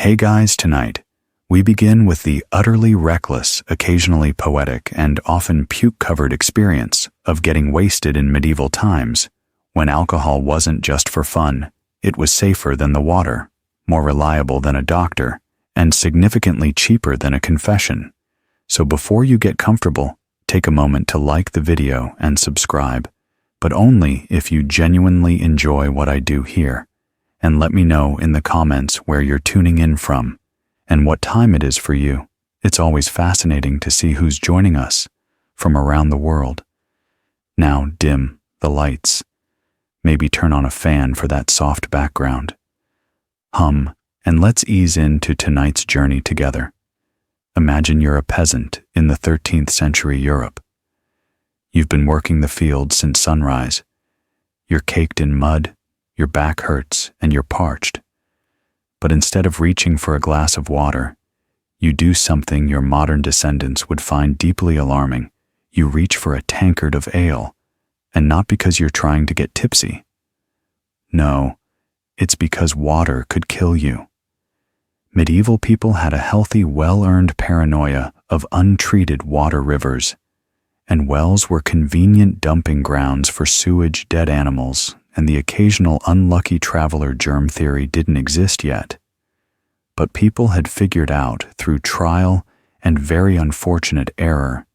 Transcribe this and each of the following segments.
Hey guys, tonight, we begin with the utterly reckless, occasionally poetic, and often puke-covered experience of getting wasted in medieval times, when alcohol wasn't just for fun, it was safer than the water, more reliable than a doctor, and significantly cheaper than a confession. So before you get comfortable, take a moment to like the video and subscribe, but only if you genuinely enjoy what I do here. And let me know in the comments where you're tuning in from and what time it is for you. It's always fascinating to see who's joining us from around the world. Now dim the lights. Maybe turn on a fan for that soft background. Hum, and let's ease into tonight's journey together. Imagine you're a peasant in the 13th century Europe. You've been working the fields since sunrise. You're caked in mud, your back hurts, and you're parched. But instead of reaching for a glass of water, you do something your modern descendants would find deeply alarming. You reach for a tankard of ale, and not because you're trying to get tipsy. No, it's because water could kill you. Medieval people had a healthy, well-earned paranoia of untreated water rivers, and wells were convenient dumping grounds for sewage, dead animals, and the occasional unlucky traveler. Germ theory didn't exist yet. But people had figured out through trial and very unfortunate error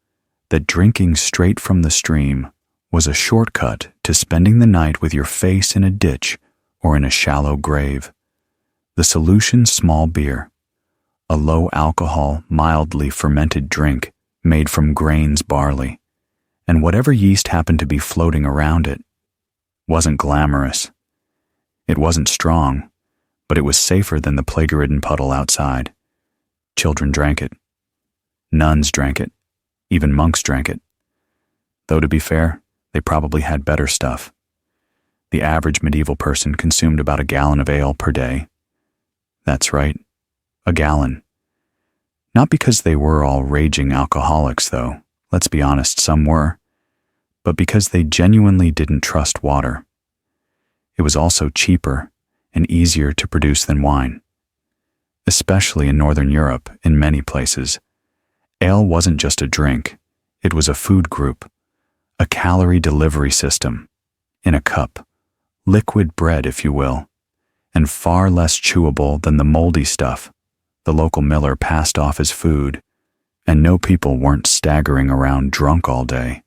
that drinking straight from the stream was a shortcut to spending the night with your face in a ditch or in a shallow grave. The solution: small beer, a low-alcohol, mildly fermented drink made from grains barley, and whatever yeast happened to be floating around it. Wasn't glamorous. It wasn't strong, but it was safer than the plague-ridden puddle outside. Children drank it. Nuns drank it. Even monks drank it. Though to be fair, they probably had better stuff. The average medieval person consumed about a gallon of ale per day. That's right, a gallon. Not because they were all raging alcoholics, though. Let's be honest, some were. But because they genuinely didn't trust water. It was also cheaper and easier to produce than wine. Especially in Northern Europe, in many places, ale wasn't just a drink, it was a food group, a calorie delivery system, in a cup, liquid bread, if you will, and far less chewable than the moldy stuff the local miller passed off as food, and no people weren't staggering around drunk all day.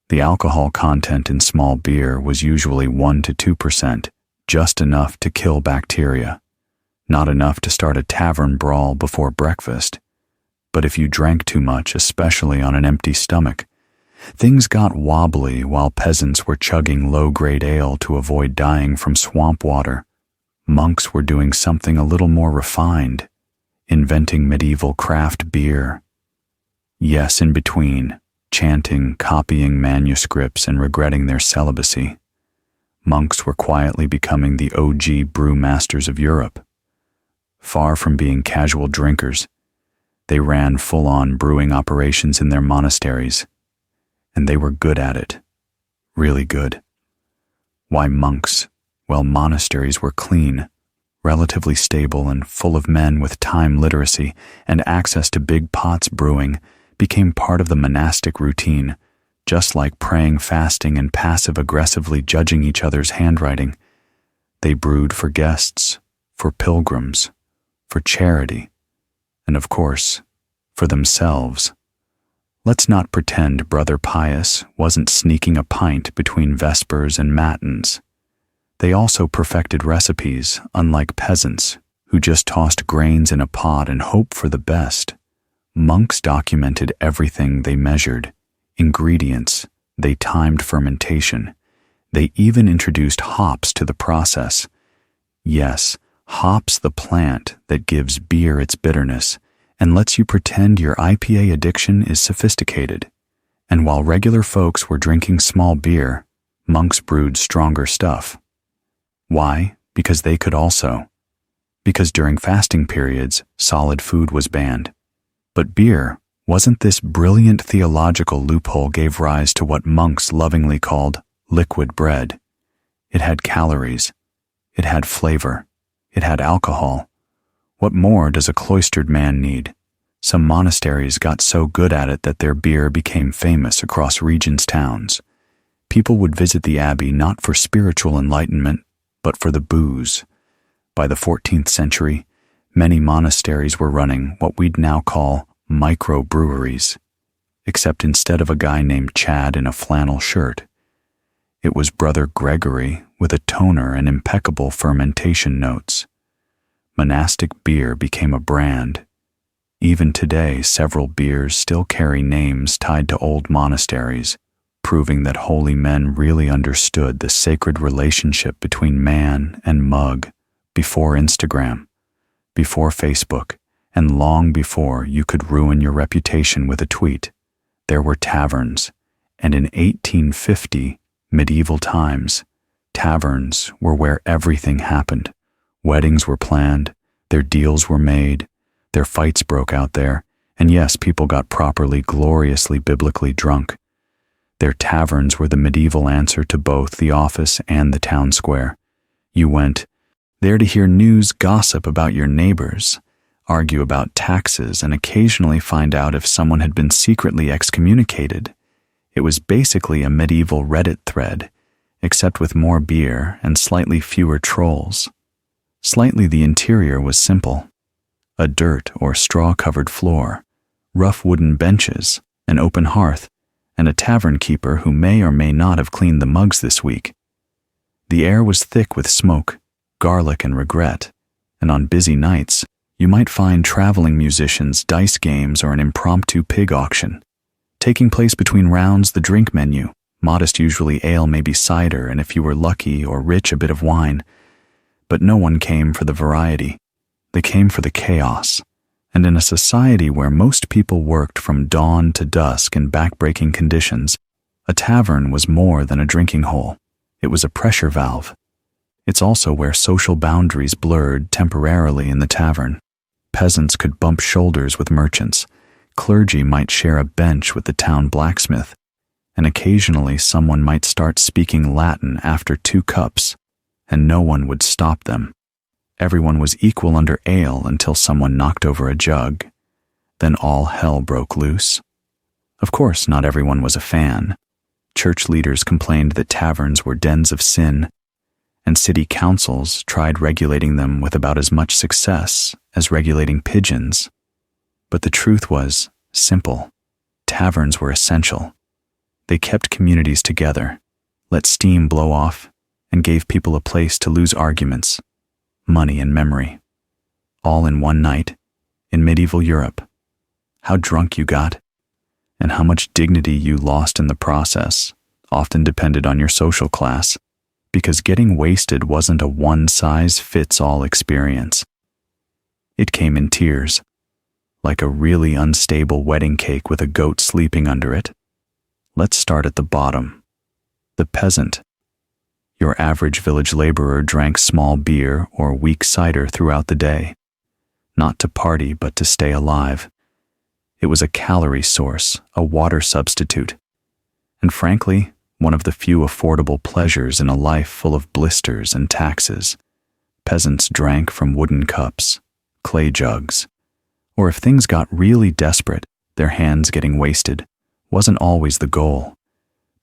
The alcohol content in small beer was usually 1 to 2%, just enough to kill bacteria, not enough to start a tavern brawl before breakfast. But if you drank too much, especially on an empty stomach, things got wobbly while peasants were chugging low-grade ale to avoid dying from swamp water. Monks were doing something a little more refined, inventing medieval craft beer. Yes, in between, chanting, copying manuscripts, and regretting their celibacy, monks were quietly becoming the OG brewmasters of Europe. Far from being casual drinkers, they ran full-on brewing operations in their monasteries, and they were good at it. Really good. Why monks? Well, monasteries were clean, relatively stable, and full of men with time literacy and access to big pots. Brewing became part of the monastic routine, just like praying, fasting, and passive-aggressively judging each other's handwriting. They brewed for guests, for pilgrims, for charity, and of course, for themselves. Let's not pretend Brother Pius wasn't sneaking a pint between vespers and matins. They also perfected recipes, unlike peasants, who just tossed grains in a pot and hoped for the best. Monks documented everything they measured, ingredients, they timed fermentation. They even introduced hops to the process. Yes, hops, the plant that gives beer its bitterness and lets you pretend your IPA addiction is sophisticated. And while regular folks were drinking small beer, monks brewed stronger stuff. Why? Because they could also. Because during fasting periods, solid food was banned. But beer, wasn't this brilliant theological loophole, gave rise to what monks lovingly called liquid bread. It had calories. It had flavor. It had alcohol. What more does a cloistered man need? Some monasteries got so good at it that their beer became famous across regions' towns. People would visit the abbey not for spiritual enlightenment, but for the booze. By the 14th century, many monasteries were running what we'd now call microbreweries, except instead of a guy named Chad in a flannel shirt, it was Brother Gregory with a toner and impeccable fermentation notes. Monastic beer became a brand. Even today, several beers still carry names tied to old monasteries, proving that holy men really understood the sacred relationship between man and mug before Instagram, before Facebook, and long before you could ruin your reputation with a tweet. There were taverns, and in 1850, medieval times, taverns were where everything happened. Weddings were planned, their deals were made, their fights broke out there, and yes, people got properly, gloriously, biblically drunk. Their taverns were the medieval answer to both the office and the town square. You went there to hear news, gossip about your neighbors, argue about taxes, and occasionally find out if someone had been secretly excommunicated. It was basically a medieval Reddit thread, except with more beer and slightly fewer trolls. Slightly, the interior was simple. A dirt or straw-covered floor, rough wooden benches, an open hearth, and a tavern keeper who may or may not have cleaned the mugs this week. The air was thick with smoke, garlic, and regret, and on busy nights, you might find traveling musicians, dice games, or an impromptu pig auction. Taking place between rounds, the drink menu, modest, usually ale, maybe cider, and if you were lucky or rich, a bit of wine. But no one came for the variety. They came for the chaos. And in a society where most people worked from dawn to dusk in backbreaking conditions, a tavern was more than a drinking hole. It was a pressure valve. It's also where social boundaries blurred temporarily in the tavern. Peasants could bump shoulders with merchants. Clergy might share a bench with the town blacksmith, and occasionally someone might start speaking Latin after 2 cups, and no one would stop them. Everyone was equal under ale until someone knocked over a jug. Then all hell broke loose. Of course, not everyone was a fan. Church leaders complained that taverns were dens of sin, and city councils tried regulating them with about as much success as regulating pigeons. But the truth was simple. Taverns were essential. They kept communities together, let steam blow off, and gave people a place to lose arguments, money, and memory. All in one night, in medieval Europe. How drunk you got, and how much dignity you lost in the process, often depended on your social class, because getting wasted wasn't a one-size-fits-all experience. It came in tiers, like a really unstable wedding cake with a goat sleeping under it. Let's start at the bottom. The peasant. Your average village laborer drank small beer or weak cider throughout the day, not to party but to stay alive. It was a calorie source, a water substitute, and frankly, one of the few affordable pleasures in a life full of blisters and taxes. Peasants drank from wooden cups, clay jugs, or if things got really desperate, their hands getting wasted wasn't always the goal.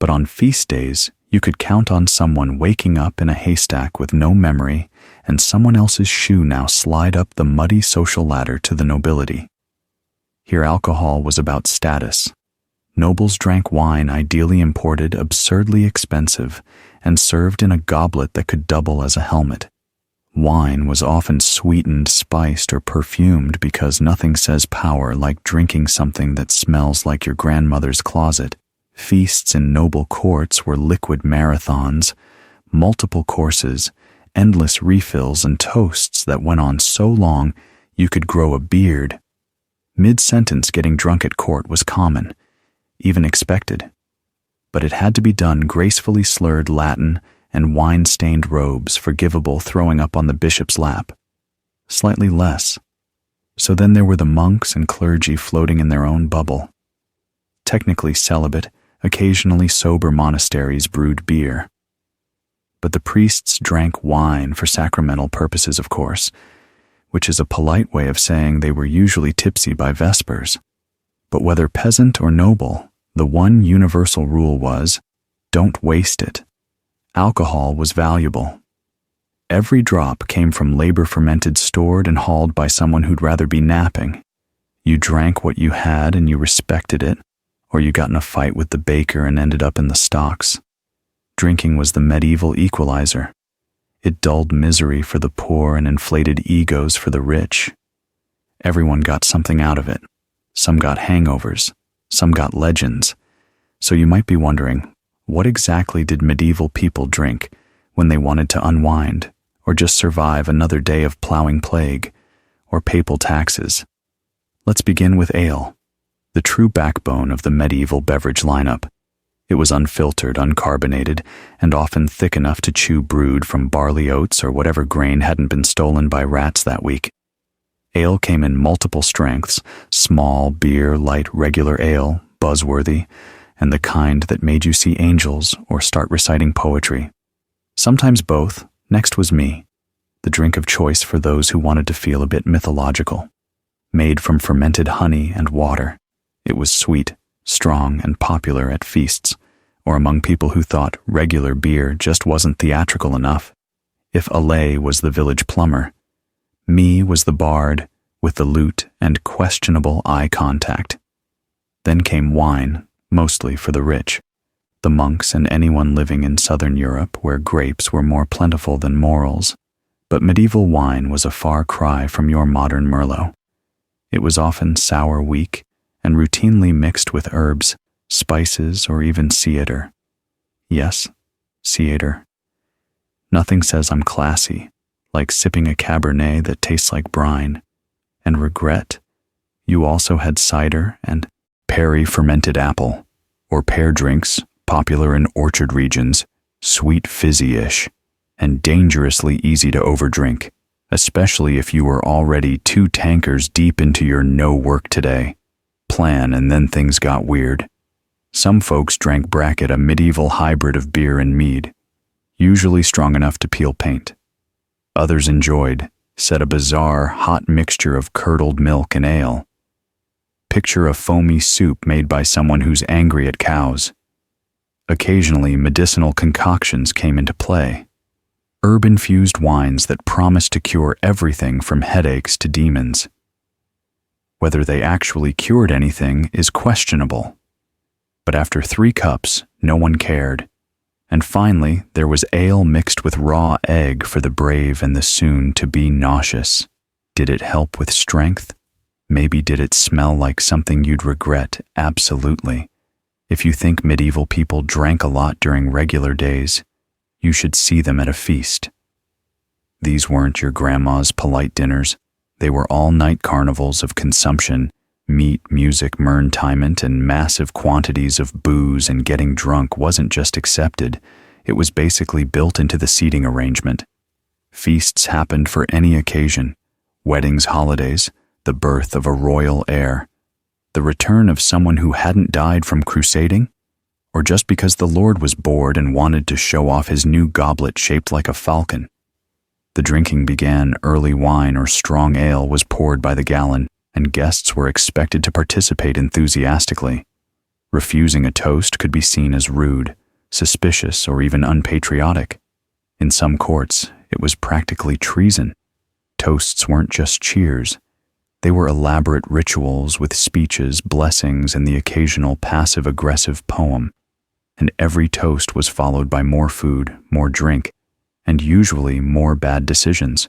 But on feast days, you could count on someone waking up in a haystack with no memory and someone else's shoe now slide up the muddy social ladder to the nobility. Here alcohol was about status. Nobles drank wine ideally imported, absurdly expensive, and served in a goblet that could double as a helmet. Wine was often sweetened, spiced, or perfumed because nothing says power like drinking something that smells like your grandmother's closet. Feasts in noble courts were liquid marathons, multiple courses, endless refills, and toasts that went on so long you could grow a beard. Mid-sentence getting drunk at court was common, even expected, but it had to be done gracefully slurred Latin and wine-stained robes forgivable throwing up on the bishop's lap. Slightly less. So then there were the monks and clergy floating in their own bubble. Technically celibate, occasionally sober monasteries brewed beer. But the priests drank wine for sacramental purposes, of course, which is a polite way of saying they were usually tipsy by vespers. But whether peasant or noble, the one universal rule was, don't waste it. Alcohol was valuable. Every drop came from labor fermented, stored, and hauled by someone who'd rather be napping. You drank what you had and you respected it, or you got in a fight with the baker and ended up in the stocks. Drinking was the medieval equalizer. It dulled misery for the poor and inflated egos for the rich. Everyone got something out of it. Some got hangovers, some got legends. So you might be wondering, what exactly did medieval people drink when they wanted to unwind, or just survive another day of plowing plague, or papal taxes? Let's begin with ale, the true backbone of the medieval beverage lineup. It was unfiltered, uncarbonated, and often thick enough to chew, brewed from barley, oats, or whatever grain hadn't been stolen by rats that week. Ale came in multiple strengths: small, beer, light, regular ale, buzzworthy, and the kind that made you see angels or start reciting poetry. Sometimes both. Next was me, the drink of choice for those who wanted to feel a bit mythological. Made from fermented honey and water, it was sweet, strong, and popular at feasts, or among people who thought regular beer just wasn't theatrical enough. If Allay was the village plumber, me was the bard with the lute and questionable eye contact. Then came wine, mostly for the rich, the monks and anyone living in southern Europe where grapes were more plentiful than morels. But medieval wine was a far cry from your modern Merlot. It was often sour, weak, and routinely mixed with herbs, spices, or even cider. Yes, cider. Nothing says I'm classy, like sipping a Cabernet that tastes like brine. And regret, you also had cider and Perry fermented apple, or pear drinks, popular in orchard regions, sweet fizzy-ish, and dangerously easy to overdrink, especially if you were already 2 tankers deep into your no work today plan and then things got weird. Some folks drank bracket, a medieval hybrid of beer and mead, usually strong enough to peel paint. Others enjoyed, said, a bizarre, hot mixture of curdled milk and ale. Picture a foamy soup made by someone who's angry at cows. Occasionally, medicinal concoctions came into play. Herb-infused wines that promised to cure everything from headaches to demons. Whether they actually cured anything is questionable. But after 3 cups, no one cared. And finally, there was ale mixed with raw egg for the brave and the soon-to-be nauseous. Did it help with strength? Maybe did it smell like something you'd regret? Absolutely. If you think medieval people drank a lot during regular days, you should see them at a feast. These weren't your grandma's polite dinners. They were all-night carnivals of consumption, meat, music, merniment, and massive quantities of booze, and getting drunk wasn't just accepted, it was basically built into the seating arrangement. Feasts happened for any occasion: weddings, holidays, the birth of a royal heir, the return of someone who hadn't died from crusading, or just because the Lord was bored and wanted to show off his new goblet shaped like a falcon. The drinking began. Early wine or strong ale was poured by the gallon, and guests were expected to participate enthusiastically. Refusing a toast could be seen as rude, suspicious, or even unpatriotic. In some courts, it was practically treason. Toasts weren't just cheers. They were elaborate rituals with speeches, blessings, and the occasional passive-aggressive poem. And every toast was followed by more food, more drink, and usually more bad decisions.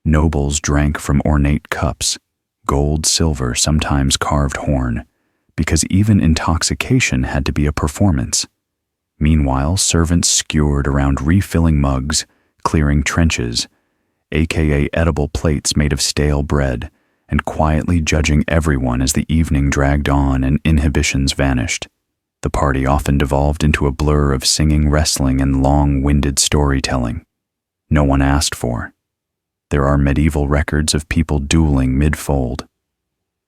Nobles drank from ornate cups, gold, silver, sometimes carved horn, because even intoxication had to be a performance. Meanwhile, servants skewered around refilling mugs, clearing trenches, aka edible plates made of stale bread, and quietly judging everyone as the evening dragged on and inhibitions vanished. The party often devolved into a blur of singing, wrestling, and long-winded storytelling. No one asked for. There are medieval records of people dueling mid-fold.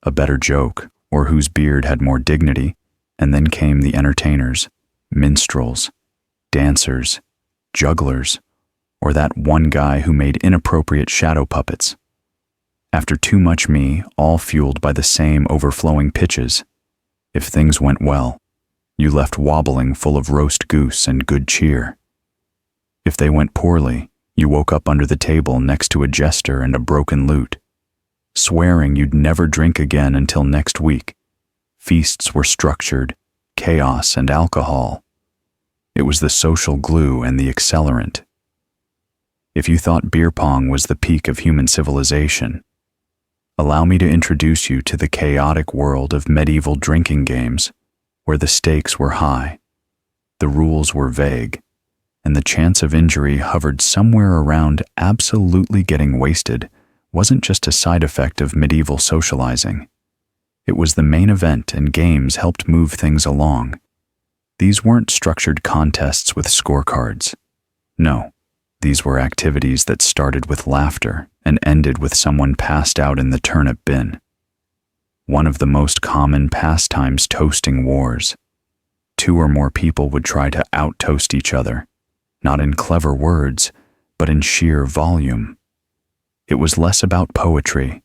A better joke, or whose beard had more dignity, and then came the entertainers, minstrels, dancers, jugglers, or that one guy who made inappropriate shadow puppets. After too much me, all fueled by the same overflowing pitches. If things went well, you left wobbling full of roast goose and good cheer. If they went poorly, you woke up under the table next to a jester and a broken lute, swearing you'd never drink again until next week. Feasts were structured, chaos and alcohol. It was the social glue and the accelerant. If you thought beer pong was the peak of human civilization, allow me to introduce you to the chaotic world of medieval drinking games, where the stakes were high, the rules were vague, and the chance of injury hovered somewhere around. Absolutely getting wasted wasn't just a side effect of medieval socializing. It was the main event, and games helped move things along. These weren't structured contests with scorecards. No, these were activities that started with laughter and ended with someone passed out in the turnip bin. One of the most common pastimes, toasting wars. 2 or more people would try to out-toast each other, not in clever words, but in sheer volume. It was less about poetry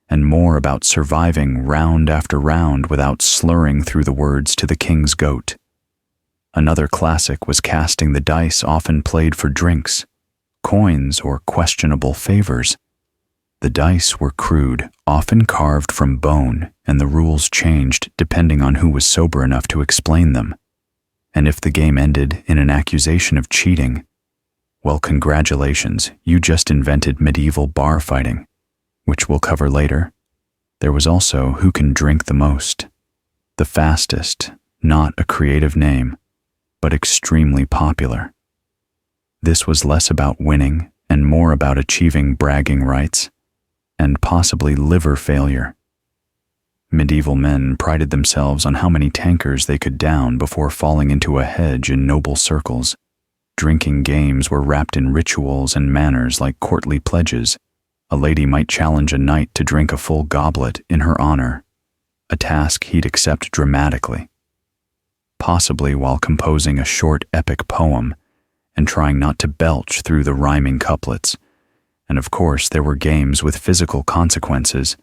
and more about surviving round after round without slurring through the words to the king's goat. Another classic was casting the dice, often played for drinks, coins, or questionable favors. The dice were crude, often carved from bone, and the rules changed depending on who was sober enough to explain them. And if the game ended in an accusation of cheating, well, congratulations, you just invented medieval bar fighting, which we'll cover later. There was also who can drink the most, the fastest, not a creative name, but extremely popular. This was less about winning and more about achieving bragging rights and possibly liver failure. Medieval men prided themselves on how many tankers they could down before falling into a hedge in noble circles. Drinking games were wrapped in rituals and manners like courtly pledges. A lady might challenge a knight to drink a full goblet in her honor, a task he'd accept dramatically, possibly while composing a short epic poem and trying not to belch through the rhyming couplets. And of course, there were games with physical consequences,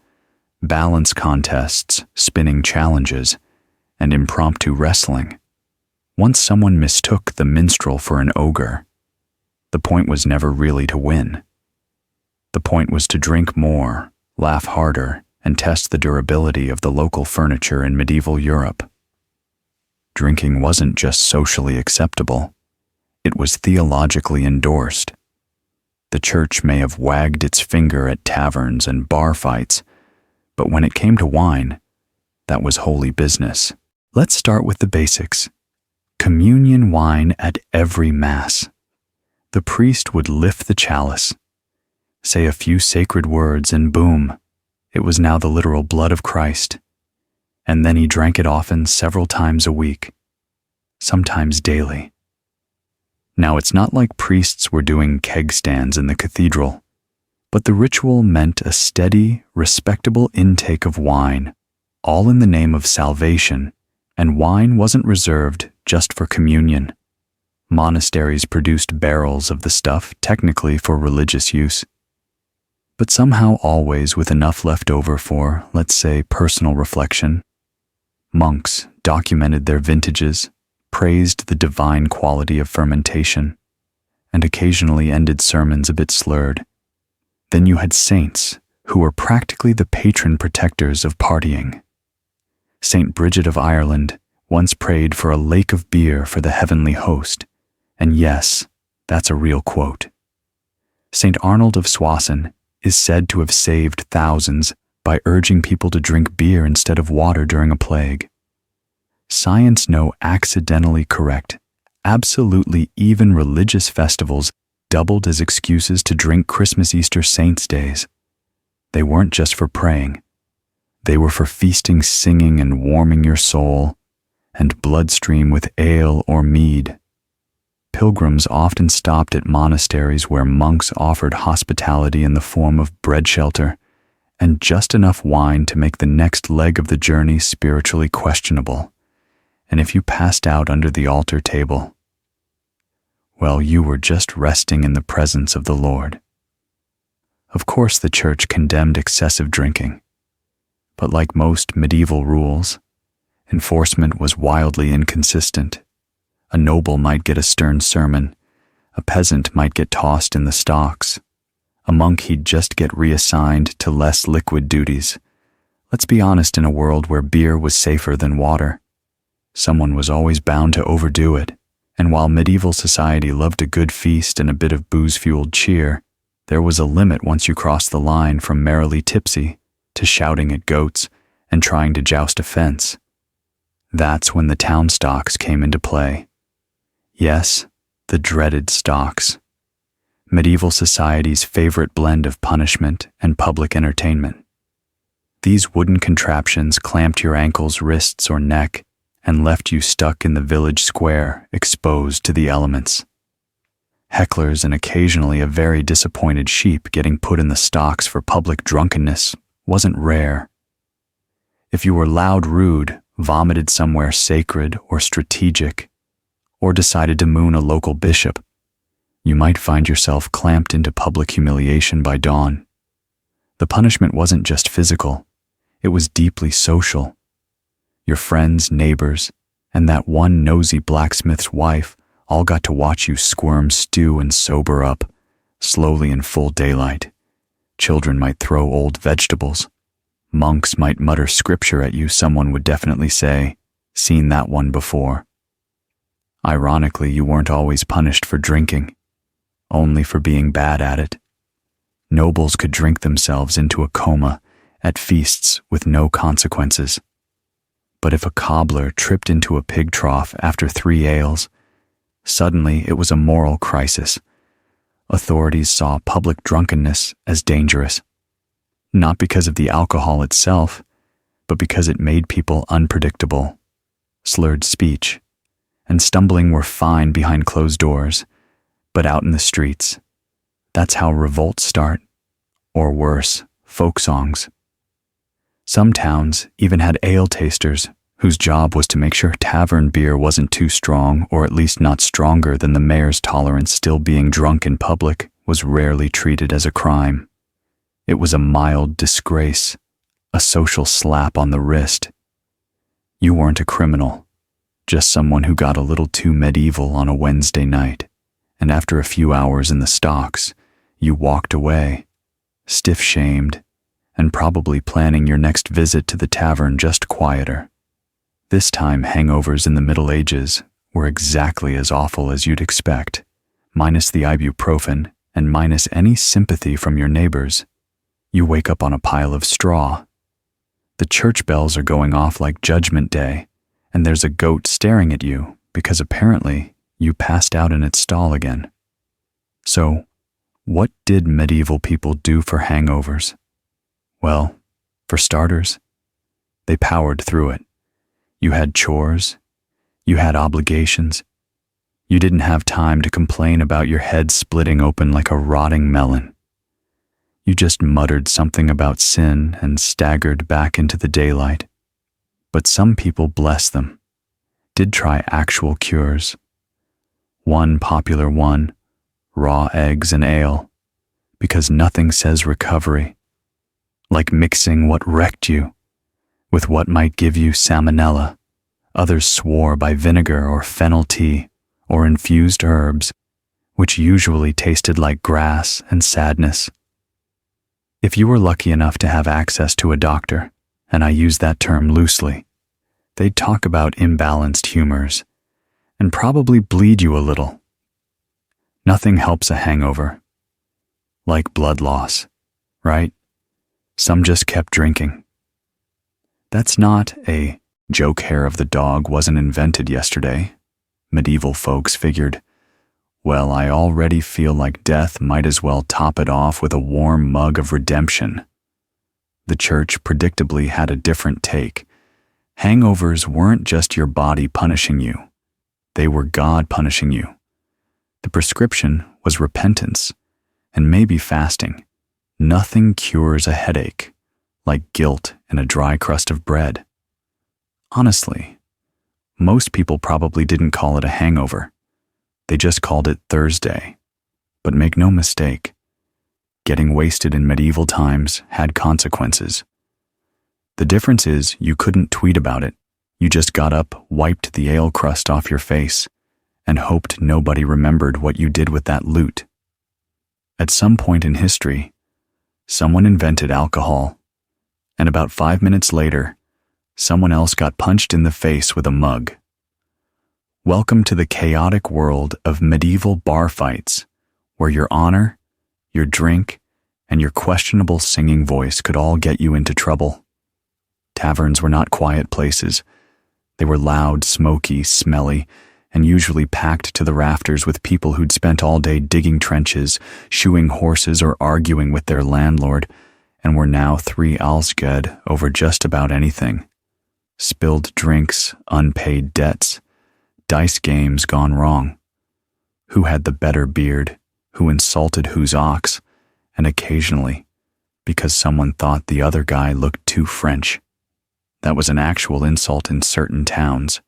balance contests, spinning challenges, and impromptu wrestling. Once someone mistook the minstrel for an ogre, the point was never really to win. The point was to drink more, laugh harder, and test the durability of the local furniture in medieval Europe. Drinking wasn't just socially acceptable, it was theologically endorsed. The church may have wagged its finger at taverns and bar fights, but when it came to wine, that was holy business. Let's start with the basics. Communion wine at every Mass. The priest would lift the chalice, say a few sacred words, and boom, it was now the literal blood of Christ. And then he drank it often, several times a week, sometimes daily. Now, it's not like priests were doing keg stands in the cathedral, but the ritual meant a steady, respectable intake of wine, all in the name of salvation, and wine wasn't reserved just for communion. Monasteries produced barrels of the stuff, technically for religious use, but somehow always with enough left over for, let's say, personal reflection. Monks documented their vintages, praised the divine quality of fermentation, and occasionally ended sermons a bit slurred. Then you had saints, who were practically the patron protectors of partying. Saint Bridget of Ireland once prayed for a lake of beer for the heavenly host, and yes, that's a real quote. Saint Arnold of Soissons is said to have saved thousands by urging people to drink beer instead of water during a plague. Science no accidentally correct. Absolutely even religious festivals doubled as excuses to drink Christmas, Easter, Saints' days. They weren't just for praying. They were for feasting, singing, and warming your soul, and bloodstream with ale or mead. Pilgrims often stopped at monasteries where monks offered hospitality in the form of bread shelter and just enough wine to make the next leg of the journey spiritually questionable. And if you passed out under the altar table, well, you were just resting in the presence of the Lord. Of course, the church condemned excessive drinking. But like most medieval rules, enforcement was wildly inconsistent. A noble might get a stern sermon, a peasant might get tossed in the stocks, a monk he'd just get reassigned to less liquid duties. Let's be honest, in a world where beer was safer than water, someone was always bound to overdo it, and while medieval society loved a good feast and a bit of booze-fueled cheer, there was a limit once you crossed the line from merrily tipsy to shouting at goats and trying to joust a fence. That's when the town stocks came into play. Yes, the dreaded stocks. Medieval society's favorite blend of punishment and public entertainment. These wooden contraptions clamped your ankles, wrists, or neck and left you stuck in the village square, exposed to the elements. Hecklers and occasionally a very disappointed sheep getting put in the stocks for public drunkenness wasn't rare. If you were loud, rude, vomited somewhere sacred or strategic, or decided to moon a local bishop, you might find yourself clamped into public humiliation by dawn. The punishment wasn't just physical, it was deeply social. Your friends, neighbors, and that one nosy blacksmith's wife all got to watch you squirm, stew, and sober up, slowly in full daylight. Children might throw old vegetables. Monks might mutter scripture at you. Someone would definitely say, "Seen that one before." Ironically, you weren't always punished for drinking, only for being bad at it. Nobles could drink themselves into a coma at feasts with no consequences. But if a cobbler tripped into a pig trough after 3 ales, suddenly it was a moral crisis. Authorities saw public drunkenness as dangerous, not because of the alcohol itself, but because it made people unpredictable. Slurred speech and stumbling were fine behind closed doors, but out in the streets, that's how revolts start, or worse, folk songs. Some towns even had ale tasters whose job was to make sure tavern beer wasn't too strong, or at least not stronger than the mayor's tolerance. Still, being drunk in public was rarely treated as a crime. It was a mild disgrace, a social slap on the wrist. You weren't a criminal, just someone who got a little too medieval on a Wednesday night, and after a few hours in the stocks, you walked away, stiff-shamed, and probably planning your next visit to the tavern just quieter. This time, hangovers in the Middle Ages were exactly as awful as you'd expect, minus the ibuprofen and minus any sympathy from your neighbors. You wake up on a pile of straw. The church bells are going off like Judgment Day, and there's a goat staring at you because apparently you passed out in its stall again. So, what did medieval people do for hangovers? Well, for starters, they powered through it. You had chores, you had obligations. You didn't have time to complain about your head splitting open like a rotting melon. You just muttered something about sin and staggered back into the daylight. But some people, bless them, did try actual cures. One popular one, raw eggs and ale, because nothing says recovery like mixing what wrecked you with what might give you salmonella. Others swore by vinegar or fennel tea or infused herbs, which usually tasted like grass and sadness. If you were lucky enough to have access to a doctor, and I use that term loosely, they'd talk about imbalanced humors and probably bleed you a little. Nothing helps a hangover like blood loss, right? Some just kept drinking. That's not a joke. Hair of the dog wasn't invented yesterday. Medieval folks figured, well, I already feel like death, might as well top it off with a warm mug of redemption. The church predictably had a different take. Hangovers weren't just your body punishing you. They were God punishing you. The prescription was repentance and maybe fasting. Nothing cures a headache like guilt and a dry crust of bread. Honestly, most people probably didn't call it a hangover. They just called it Thursday. But make no mistake, Getting wasted in medieval times had consequences. The difference is you couldn't tweet about it. You just got up, wiped the ale crust off your face, and hoped nobody remembered what you did with that loot. At some point in history, someone invented alcohol, and about 5 minutes later, someone else got punched in the face with a mug. Welcome to the chaotic world of medieval bar fights, where your honor, your drink, and your questionable singing voice could all get you into trouble. Taverns were not quiet places. They were loud, smoky, smelly, and usually packed to the rafters with people who'd spent all day digging trenches, shoeing horses, or arguing with their landlord, and were now 3 alsged over just about anything. Spilled drinks, unpaid debts, dice games gone wrong. Who had the better beard, who insulted whose ox, and occasionally, because someone thought the other guy looked too French. That was an actual insult in certain towns.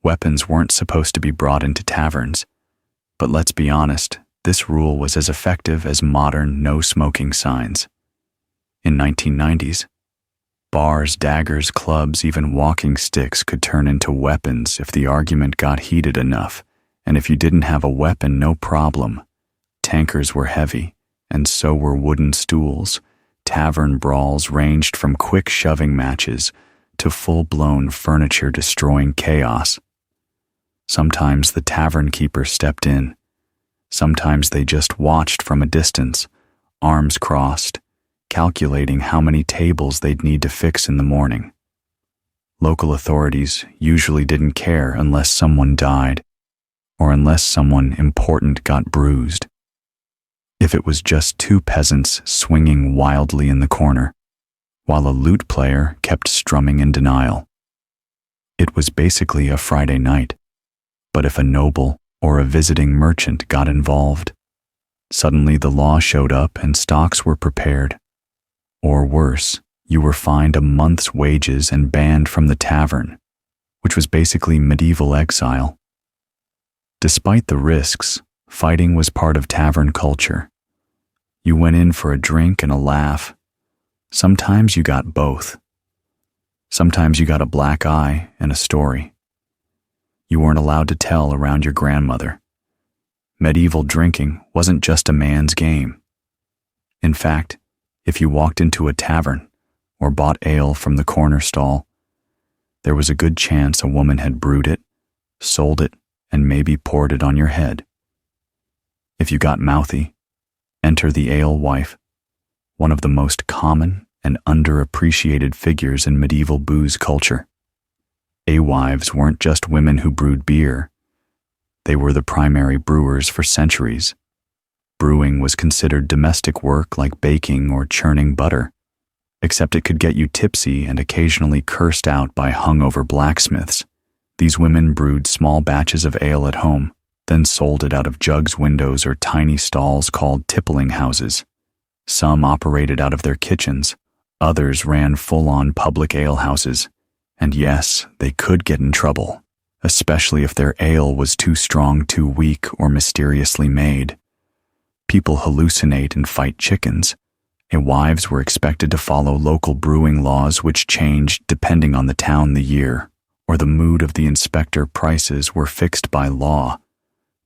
Weapons weren't supposed to be brought into taverns, but let's be honest, this rule was as effective as modern no-smoking signs. In 1990s, bars, daggers, clubs, even walking sticks could turn into weapons if the argument got heated enough, and if you didn't have a weapon, no problem. Tankers were heavy, and so were wooden stools. Tavern brawls ranged from quick shoving matches to full-blown furniture-destroying chaos. Sometimes the tavern keeper stepped in. Sometimes they just watched from a distance, arms crossed, calculating how many tables they'd need to fix in the morning. Local authorities usually didn't care unless someone died or unless someone important got bruised. If it was just 2 peasants swinging wildly in the corner, while a lute player kept strumming in denial. It was basically a Friday night. But if a noble or a visiting merchant got involved, suddenly the law showed up and stocks were prepared. Or worse, you were fined a month's wages and banned from the tavern, which was basically medieval exile. Despite the risks, fighting was part of tavern culture. You went in for a drink and a laugh. Sometimes you got both. Sometimes you got a black eye and a story. You weren't allowed to tell around your grandmother. Medieval drinking wasn't just a man's game. In fact, if you walked into a tavern or bought ale from the corner stall, there was a good chance a woman had brewed it, sold it, and maybe poured it on your head. If you got mouthy, enter the alewife, one of the most common and underappreciated figures in medieval booze culture. Alewives weren't just women who brewed beer. They were the primary brewers for centuries. Brewing was considered domestic work like baking or churning butter, except it could get you tipsy and occasionally cursed out by hungover blacksmiths. These women brewed small batches of ale at home, then sold it out of jugs' windows or tiny stalls called tippling houses. Some operated out of their kitchens, others ran full-on public alehouses, and yes, they could get in trouble, especially if their ale was too strong, too weak, or mysteriously made. People hallucinate and fight chickens. Wives were expected to follow local brewing laws which changed depending on the town, the year, or the mood of the inspector. Prices were fixed by law,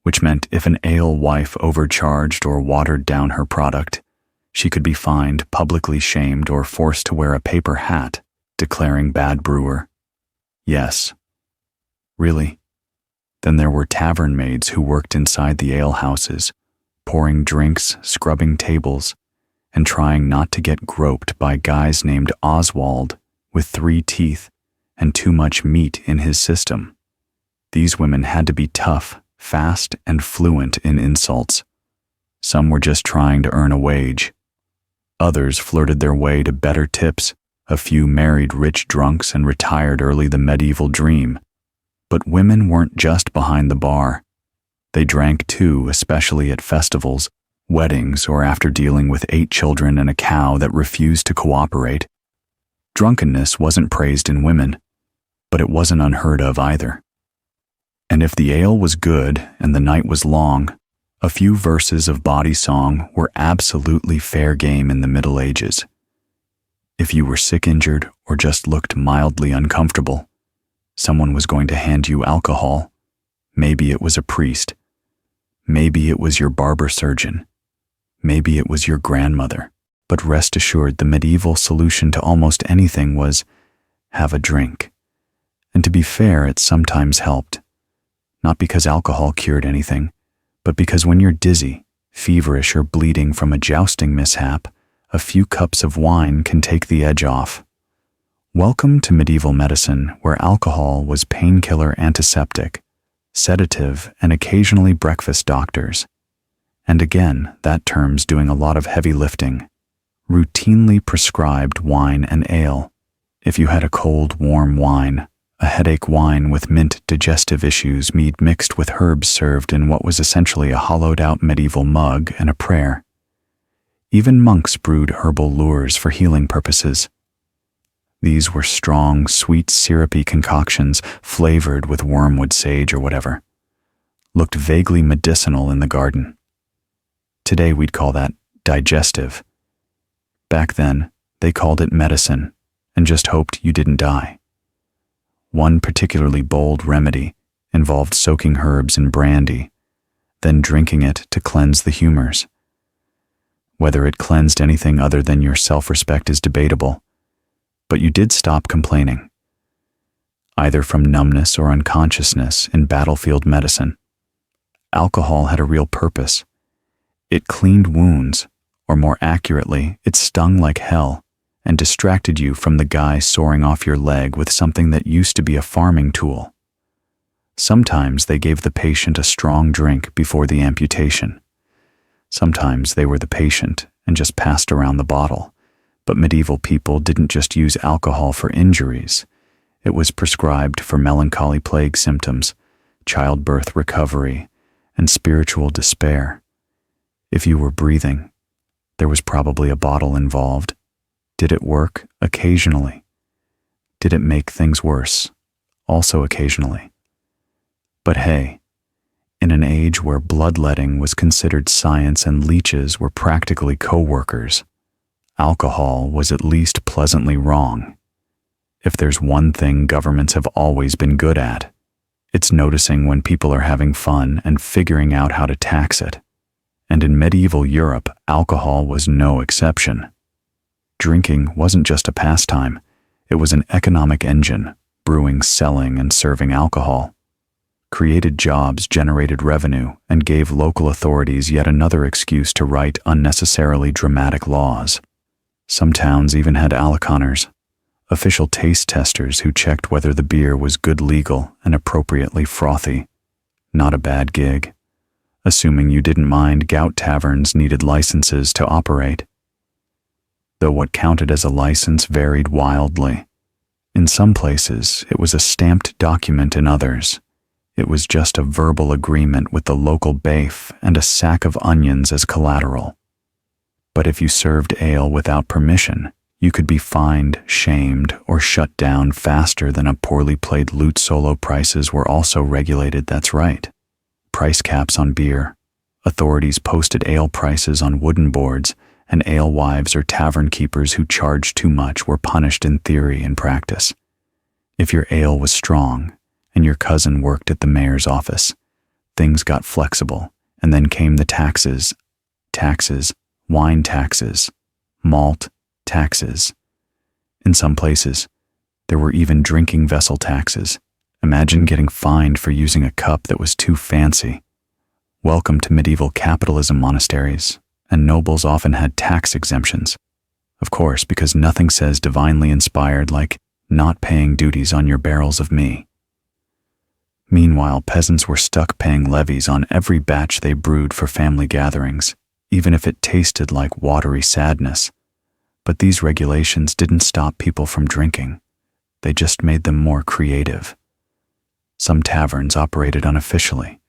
which meant if an alewife overcharged or watered down her product, she could be fined, publicly shamed, or forced to wear a paper hat, declaring bad brewer. Yes. Really? Then there were tavern maids who worked inside the alehouses, pouring drinks, scrubbing tables, and trying not to get groped by guys named Oswald with 3 teeth and too much meat in his system. These women had to be tough, fast, and fluent in insults. Some were just trying to earn a wage. Others flirted their way to better tips. A few married rich drunks and retired early, the medieval dream. But women weren't just behind the bar. They drank too, especially at festivals, weddings, or after dealing with 8 children and a cow that refused to cooperate. Drunkenness wasn't praised in women, but it wasn't unheard of either. And if the ale was good and the night was long, A few verses of bawdy song were absolutely fair game in the Middle Ages. If you were sick, injured, or just looked mildly uncomfortable, someone was going to hand you alcohol. Maybe it was a priest. Maybe it was your barber surgeon. Maybe it was your grandmother. But rest assured, the medieval solution to almost anything was, have a drink. And to be fair, it sometimes helped. Not because alcohol cured anything, but because when you're dizzy, feverish, or bleeding from a jousting mishap, a few cups of wine can take the edge off. Welcome to medieval medicine, where alcohol was painkiller, antiseptic, sedative, and occasionally breakfast doctors. And again, that term's doing a lot of heavy lifting. Routinely prescribed wine and ale. If you had a cold, warm wine, a headache wine with mint digestive issues, mead mixed with herbs served in what was essentially a hollowed-out medieval mug, and a prayer. Even monks brewed herbal lures for healing purposes. These were strong, sweet, syrupy concoctions flavored with wormwood, sage, or whatever. Looked vaguely medicinal in the garden. Today we'd call that digestive. Back then, they called it medicine and just hoped you didn't die. One particularly bold remedy involved soaking herbs in brandy, then drinking it to cleanse the humors. Whether it cleansed anything other than your self-respect is debatable, but you did stop complaining, either from numbness or unconsciousness in battlefield medicine. Alcohol had a real purpose. It cleaned wounds, or more accurately, it stung like hell and distracted you from the guy soaring off your leg with something that used to be a farming tool. Sometimes they gave the patient a strong drink before the amputation. Sometimes they were the patient and just passed around the bottle. But medieval people didn't just use alcohol for injuries. It was prescribed for melancholy plague symptoms, childbirth recovery, and spiritual despair. If you were breathing, there was probably a bottle involved. Did it work? Occasionally. Did it make things worse? Also occasionally. But hey, in an age where bloodletting was considered science and leeches were practically co-workers, alcohol was at least pleasantly wrong. If there's one thing governments have always been good at, it's noticing when people are having fun and figuring out how to tax it. And in medieval Europe, alcohol was no exception. Drinking wasn't just a pastime, it was an economic engine, brewing, selling, and serving alcohol. Created jobs, generated revenue, and gave local authorities yet another excuse to write unnecessarily dramatic laws. Some towns even had aliconers, official taste testers who checked whether the beer was good, legal, and appropriately frothy. Not a bad gig. Assuming you didn't mind, gout taverns needed licenses to operate. Though what counted as a license varied wildly. In some places, it was a stamped document. In others, it was just a verbal agreement with the local bailiff and a sack of onions as collateral. But if you served ale without permission, you could be fined, shamed, or shut down faster than a poorly played lute solo. Prices were also regulated, that's right. Price caps on beer. Authorities posted ale prices on wooden boards, and alewives or tavern keepers who charged too much were punished in theory and practice. If your ale was strong, and your cousin worked at the mayor's office, things got flexible, and then came the taxes, wine taxes, malt taxes. In some places, there were even drinking vessel taxes. Imagine getting fined for using a cup that was too fancy. Welcome to medieval capitalism. Monasteries and nobles often had tax exemptions. Of course, because nothing says divinely inspired like not paying duties on your barrels of me. Meanwhile, peasants were stuck paying levies on every batch they brewed for family gatherings, even if it tasted like watery sadness. But these regulations didn't stop people from drinking. They just made them more creative. Some taverns operated unofficially.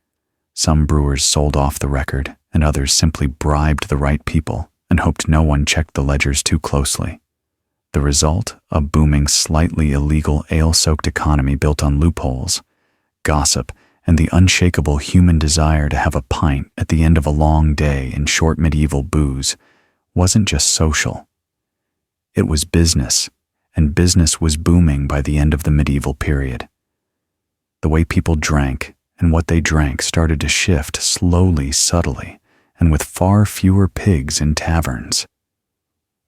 Some brewers sold off the record, and others simply bribed the right people and hoped no one checked the ledgers too closely. The result, a booming, slightly illegal ale-soaked economy built on loopholes, gossip, and the unshakable human desire to have a pint at the end of a long day in short medieval booze wasn't just social. It was business, and business was booming by the end of the medieval period. The way people drank and what they drank started to shift slowly, subtly, and with far fewer pigs in taverns.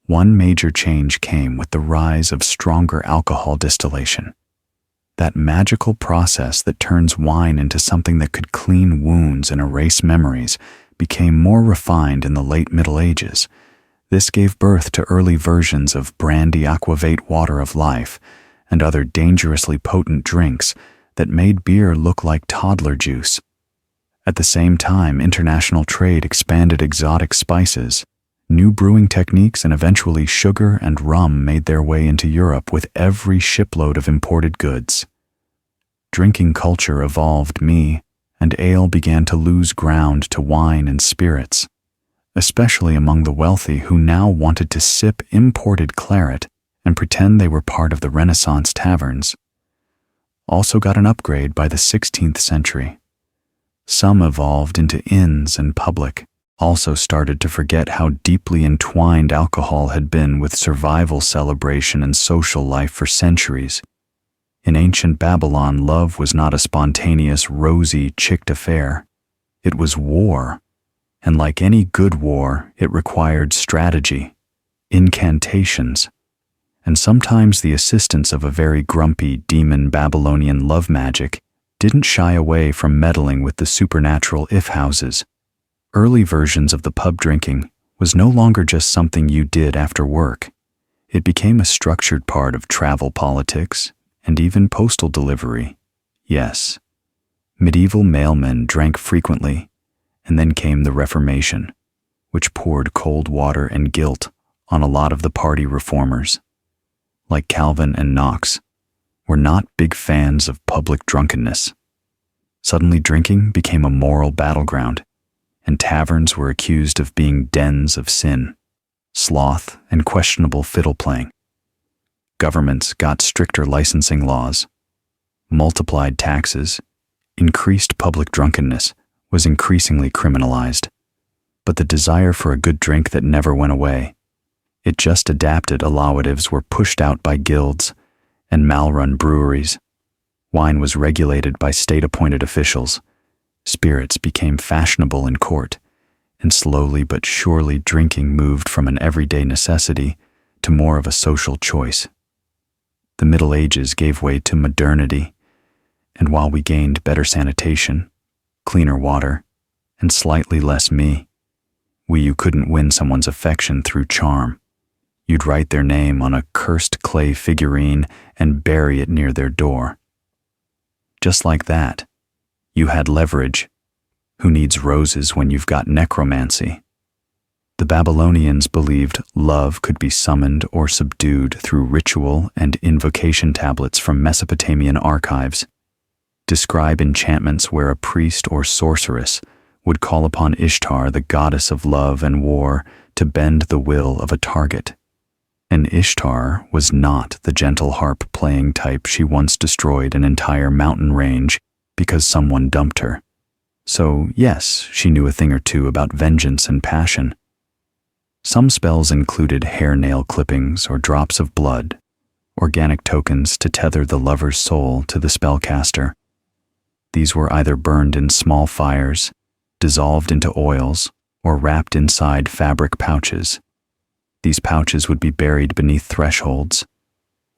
One major change came with the rise of stronger alcohol distillation. That magical process that turns wine into something that could clean wounds and erase memories became more refined in the late Middle Ages. This gave birth to early versions of brandy aquavate water of life and other dangerously potent drinks that made beer look like toddler juice. At the same time, international trade expanded exotic spices. New brewing techniques and eventually sugar and rum made their way into Europe with every shipload of imported goods. Drinking culture evolved and ale began to lose ground to wine and spirits, especially among the wealthy who now wanted to sip imported claret and pretend they were part of the Renaissance taverns. Also got an upgrade by the 16th century. Some evolved into inns and public, also started to forget how deeply entwined alcohol had been with survival celebration and social life for centuries. In ancient Babylon, love was not a spontaneous, rosy, chicked affair. It was war, and like any good war, it required strategy, incantations, and sometimes the assistance of a very grumpy demon Babylonian love magic didn't shy away from meddling with the supernatural if-houses. Early versions of the pub drinking was no longer just something you did after work. It became a structured part of travel politics and even postal delivery. Yes, medieval mailmen drank frequently, and then came the Reformation, which poured cold water and guilt on a lot of the party reformers. Like Calvin and Knox, were not big fans of public drunkenness. Suddenly drinking became a moral battleground, and taverns were accused of being dens of sin, sloth, and questionable fiddle-playing. Governments got stricter licensing laws, multiplied taxes, increased public drunkenness was increasingly criminalized. But the desire for a good drink that never went away, it just adapted. Alewives were pushed out by guilds and mal-run breweries. Wine was regulated by state-appointed officials. Spirits became fashionable in court, and slowly but surely drinking moved from an everyday necessity to more of a social choice. The Middle Ages gave way to modernity, and while we gained better sanitation, cleaner water, and slightly less you couldn't win someone's affection through charm. You'd write their name on a cursed clay figurine and bury it near their door. Just like that, you had leverage. Who needs roses when you've got necromancy? The Babylonians believed love could be summoned or subdued through ritual and invocation tablets from Mesopotamian archives. Describe enchantments where a priest or sorceress would call upon Ishtar, the goddess of love and war, to bend the will of a target. And Ishtar was not the gentle harp-playing type. She once destroyed an entire mountain range because someone dumped her. So, yes, she knew a thing or two about vengeance and passion. Some spells included hair nail clippings or drops of blood, organic tokens to tether the lover's soul to the spellcaster. These were either burned in small fires, dissolved into oils, or wrapped inside fabric pouches. These pouches would be buried beneath thresholds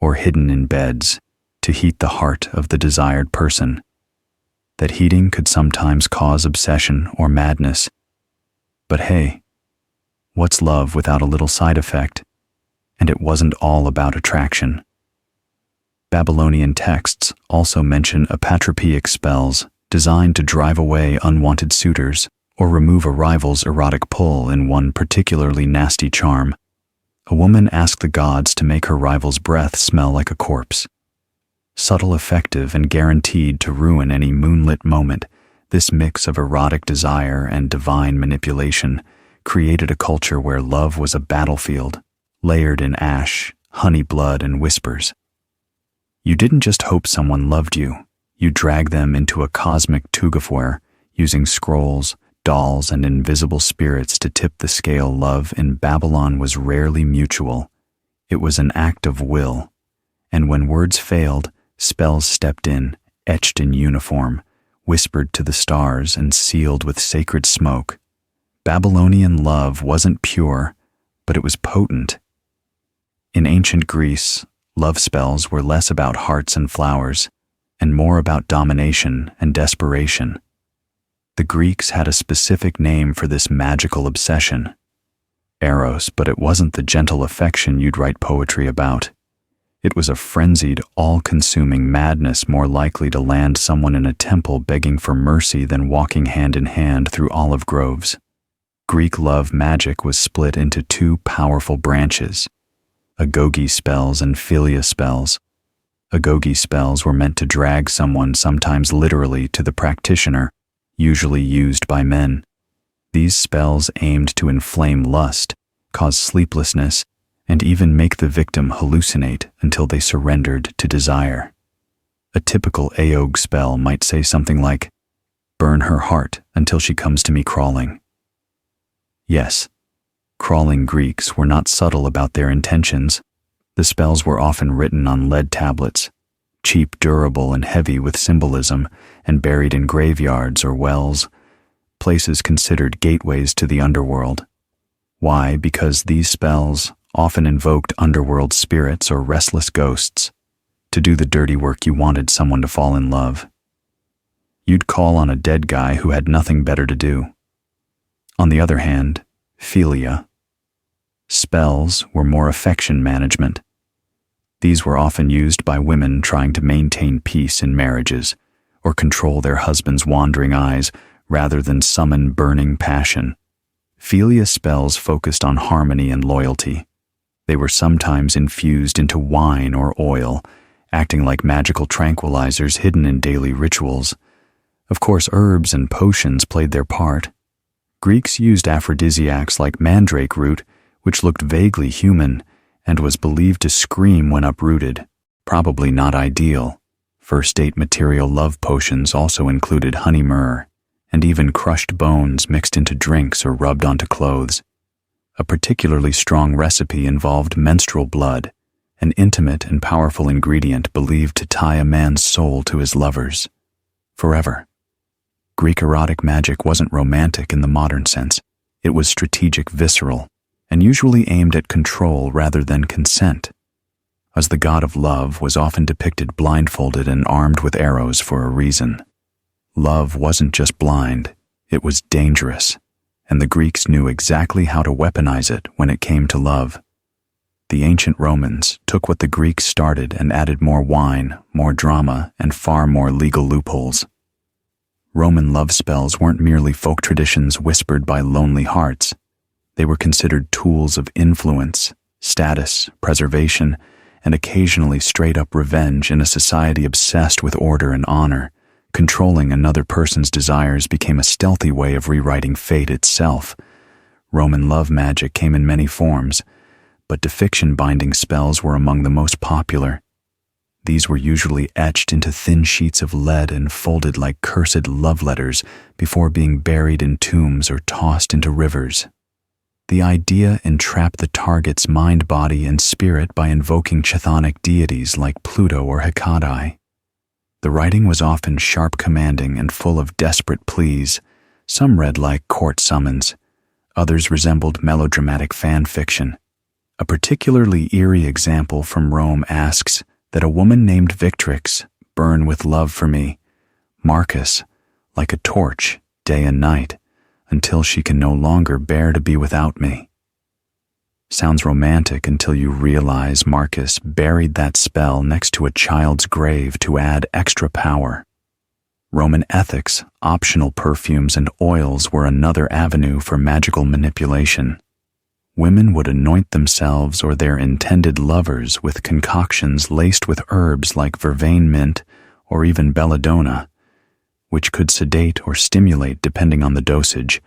or hidden in beds to heat the heart of the desired person. That heating could sometimes cause obsession or madness. But hey, what's love without a little side effect? And it wasn't all about attraction. Babylonian texts also mention apotropaic spells designed to drive away unwanted suitors or remove a rival's erotic pull. In one particularly nasty charm, a woman asked the gods to make her rival's breath smell like a corpse. Subtle, effective, and guaranteed to ruin any moonlit moment, this mix of erotic desire and divine manipulation created a culture where love was a battlefield, layered in ash, honey blood, and whispers. You didn't just hope someone loved you, You drag them into a cosmic tugafoir, using scrolls, dolls, and invisible spirits to tip the scale. Love in Babylon was rarely mutual. It was an act of will, and when words failed, spells stepped in, etched in uniform, whispered to the stars, and sealed with sacred smoke. Babylonian love wasn't pure, but it was potent. In ancient Greece, love spells were less about hearts and flowers, and more about domination and desperation. The Greeks had a specific name for this magical obsession, eros, but it wasn't the gentle affection you'd write poetry about. It was a frenzied, all-consuming madness more likely to land someone in a temple begging for mercy than walking hand in hand through olive groves. Greek love magic was split into two powerful branches, agoge spells and philia spells. Agoge spells were meant to drag someone, sometimes literally, to the practitioner, usually used by men. These spells aimed to inflame lust, cause sleeplessness, and even make the victim hallucinate until they surrendered to desire. A typical aoge spell might say something like, "Burn her heart until she comes to me crawling." Yes, crawling Greeks were not subtle about their intentions. The spells were often written on lead tablets, cheap, durable, and heavy with symbolism, and buried in graveyards or wells, places considered gateways to the underworld. Why? Because these spells often invoked underworld spirits or restless ghosts. To do the dirty work, you wanted someone to fall in love. You'd call on a dead guy who had nothing better to do. On the other hand, philia spells were more affection management. These were often used by women trying to maintain peace in marriages or control their husband's wandering eyes rather than summon burning passion. Philia spells focused on harmony and loyalty. They were sometimes infused into wine or oil, acting like magical tranquilizers hidden in daily rituals. Of course, herbs and potions played their part. Greeks used aphrodisiacs like mandrake root, which looked vaguely human and was believed to scream when uprooted. Probably not ideal. First-date material love potions also included honey myrrh, and even crushed bones mixed into drinks or rubbed onto clothes. A particularly strong recipe involved menstrual blood, an intimate and powerful ingredient believed to tie a man's soul to his lovers forever. Greek erotic magic wasn't romantic in the modern sense. It was strategic, visceral, and usually aimed at control rather than consent, as the god of love was often depicted blindfolded and armed with arrows for a reason. Love wasn't just blind, it was dangerous, and the Greeks knew exactly how to weaponize it when it came to love. The ancient Romans took what the Greeks started and added more wine, more drama, and far more legal loopholes. Roman love spells weren't merely folk traditions whispered by lonely hearts. They were considered tools of influence, status, preservation, and occasionally straight-up revenge in a society obsessed with order and honor. Controlling another person's desires became a stealthy way of rewriting fate itself. Roman love magic came in many forms, but defiction-binding spells were among the most popular. These were usually etched into thin sheets of lead and folded like cursed love letters before being buried in tombs or tossed into rivers. The idea entrapped the target's mind, body, and spirit by invoking chthonic deities like Pluto or Hecate. The writing was often sharp, commanding, and full of desperate pleas. Some read like court summons. Others resembled melodramatic fan fiction. A particularly eerie example from Rome asks that a woman named Victrix burn with love for me, Marcus, like a torch, day and night, until she can no longer bear to be without me. Sounds romantic until you realize Marcus buried that spell next to a child's grave to add extra power. Roman ethics, optional perfumes, and oils were another avenue for magical manipulation. Women would anoint themselves or their intended lovers with concoctions laced with herbs like vervain mint or even belladonna, which could sedate or stimulate depending on the dosage.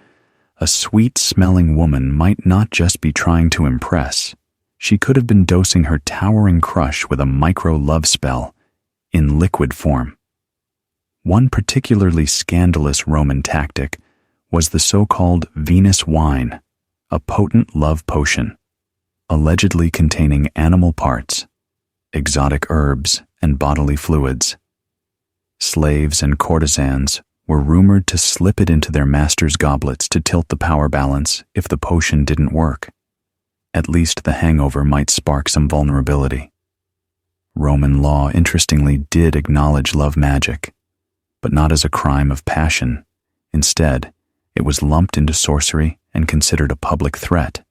A sweet-smelling woman might not just be trying to impress. She could have been dosing her towering crush with a micro-love spell in liquid form. One particularly scandalous Roman tactic was the so-called Venus wine, a potent love potion, allegedly containing animal parts, exotic herbs, and bodily fluids. Slaves and courtesans were rumored to slip it into their masters' goblets to tilt the power balance if the potion didn't work. At least the hangover might spark some vulnerability. Roman law, interestingly, did acknowledge love magic, but not as a crime of passion. Instead, it was lumped into sorcery and considered a public threat.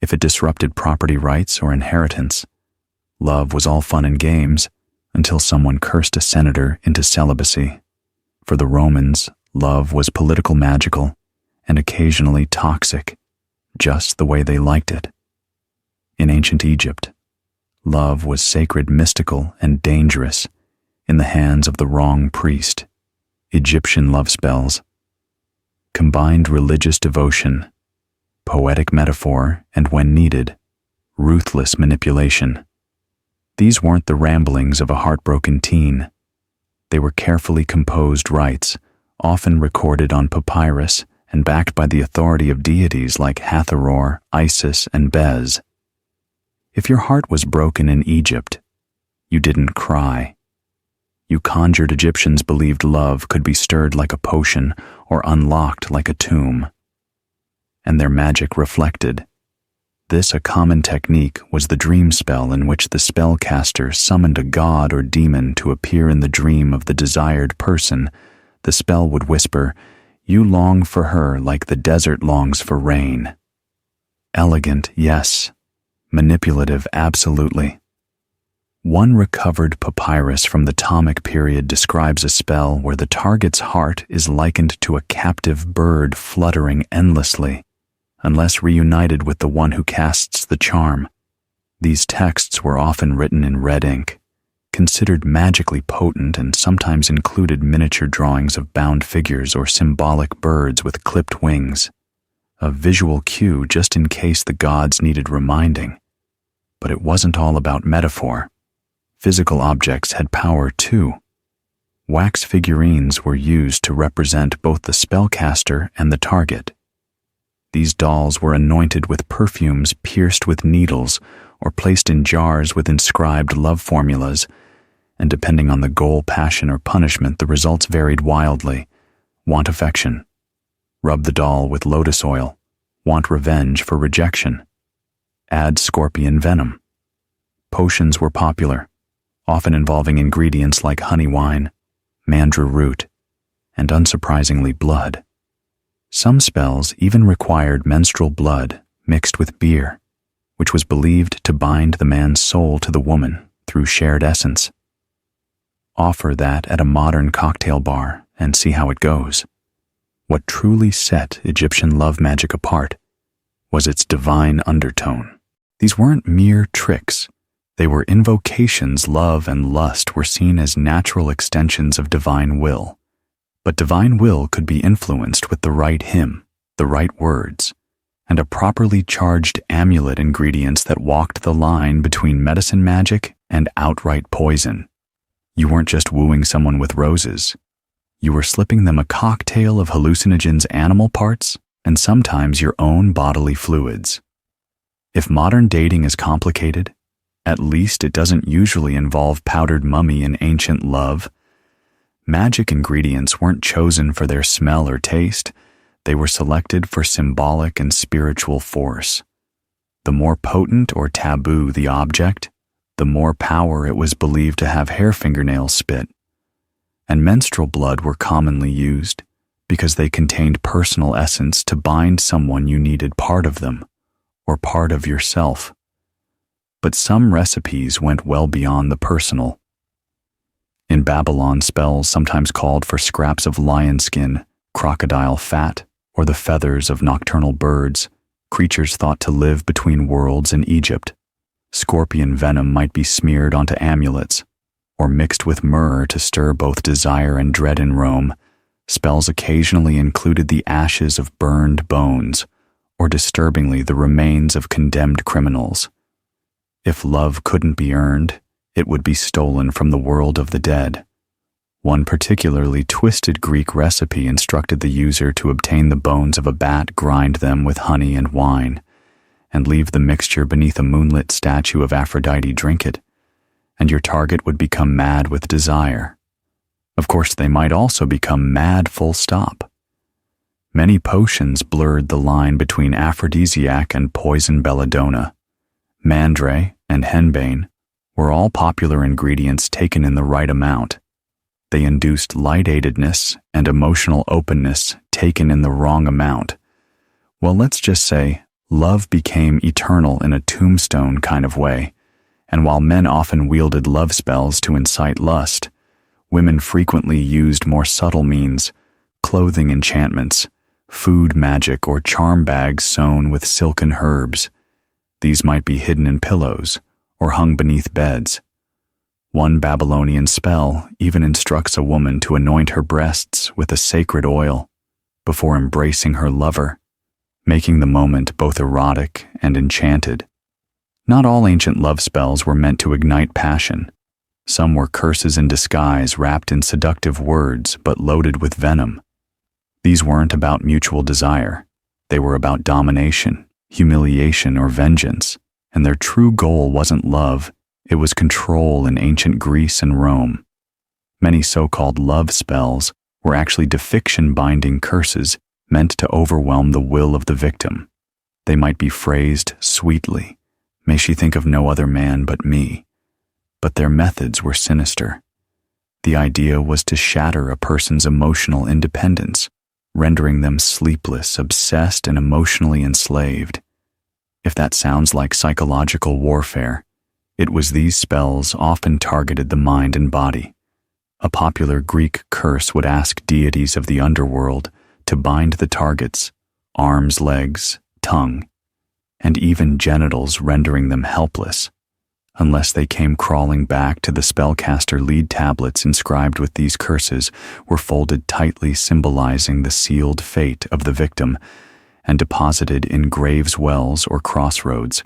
If it disrupted property rights or inheritance, love was all fun and games until someone cursed a senator into celibacy. For the Romans, love was political magical and occasionally toxic, just the way they liked it. In ancient Egypt, love was sacred, mystical, and dangerous in the hands of the wrong priest. Egyptian love spells combined religious devotion, poetic metaphor, and, when needed, ruthless manipulation. These weren't the ramblings of a heartbroken teen. They were carefully composed rites, often recorded on papyrus and backed by the authority of deities like Hathor, Isis, and Bez. If your heart was broken in Egypt, you didn't cry. You conjured. Egyptians believed love could be stirred like a potion or unlocked like a tomb. And their magic reflected. This, a common technique, was the dream spell, in which the spellcaster summoned a god or demon to appear in the dream of the desired person. The spell would whisper, "You long for her like the desert longs for rain." Elegant, yes. Manipulative, absolutely. One recovered papyrus from the Ptolemaic period describes a spell where the target's heart is likened to a captive bird fluttering endlessly, unless reunited with the one who casts the charm. These texts were often written in red ink, considered magically potent, and sometimes included miniature drawings of bound figures or symbolic birds with clipped wings, a visual cue just in case the gods needed reminding. But it wasn't all about metaphor. Physical objects had power too. Wax figurines were used to represent both the spellcaster and the target. These dolls were anointed with perfumes pierced with needles or placed in jars with inscribed love formulas, and depending on the goal, passion, or punishment, the results varied wildly. Want affection. Rub the doll with lotus oil. Want revenge for rejection. Add scorpion venom. Potions were popular, often involving ingredients like honey wine, mandra root, and unsurprisingly blood. Some spells even required menstrual blood mixed with beer, which was believed to bind the man's soul to the woman through shared essence. Offer that at a modern cocktail bar and see how it goes. What truly set Egyptian love magic apart was its divine undertone. These weren't mere tricks. They were invocations. Love and lust were seen as natural extensions of divine will. But divine will could be influenced with the right hymn, the right words, and a properly charged amulet, ingredients that walked the line between medicine magic and outright poison. You weren't just wooing someone with roses. You were slipping them a cocktail of hallucinogens, animal parts, and sometimes your own bodily fluids. If modern dating is complicated, at least it doesn't usually involve powdered mummy and ancient love. Magic ingredients weren't chosen for their smell or taste. They were selected for symbolic and spiritual force. The more potent or taboo the object, the more power it was believed to have. Hair, fingernail, spit, and menstrual blood were commonly used because they contained personal essence to bind someone you needed, part of them or part of yourself. But some recipes went well beyond the personal. In Babylon, spells sometimes called for scraps of lion skin, crocodile fat, or the feathers of nocturnal birds, creatures thought to live between worlds in Egypt. Scorpion venom might be smeared onto amulets, or mixed with myrrh to stir both desire and dread. In Rome, spells occasionally included the ashes of burned bones, or disturbingly, the remains of condemned criminals. If love couldn't be earned, it would be stolen from the world of the dead, One particularly twisted Greek recipe instructed the user to obtain the bones of a bat, grind them with honey and wine, and leave the mixture beneath a moonlit statue of Aphrodite. Drink it, and your target would become mad with desire. Of course, they might also become mad full stop. Many potions blurred the line between aphrodisiac and poison. Belladonna, mandrake, and henbane were all popular ingredients taken in the right amount. They induced lightheadedness and emotional openness taken in the wrong amount. Well, let's just say love became eternal in a tombstone kind of way, and while men often wielded love spells to incite lust, women frequently used more subtle means, clothing enchantments, food magic, or charm bags sewn with silken herbs. These might be hidden in pillows or hung beneath beds. One Babylonian spell even instructs a woman to anoint her breasts with a sacred oil before embracing her lover, making the moment both erotic and enchanted. Not all ancient love spells were meant to ignite passion. Some were curses in disguise, wrapped in seductive words but loaded with venom. These weren't about mutual desire. They were about domination, humiliation, or vengeance, and their true goal wasn't love, it was control. In ancient Greece and Rome, many so-called love spells were actually defiction-binding curses meant to overwhelm the will of the victim. They might be phrased sweetly, "May she think of no other man but me," but their methods were sinister. The idea was to shatter a person's emotional independence, rendering them sleepless, obsessed, and emotionally enslaved. If that sounds like psychological warfare, it was these spells often targeted the mind and body. A popular Greek curse would ask deities of the underworld to bind the target's arms, legs, tongue, and even genitals, rendering them helpless, unless they came crawling back to the spellcaster. Lead tablets inscribed with these curses were folded tightly, symbolizing the sealed fate of the victim, and deposited in graves, wells, or crossroads,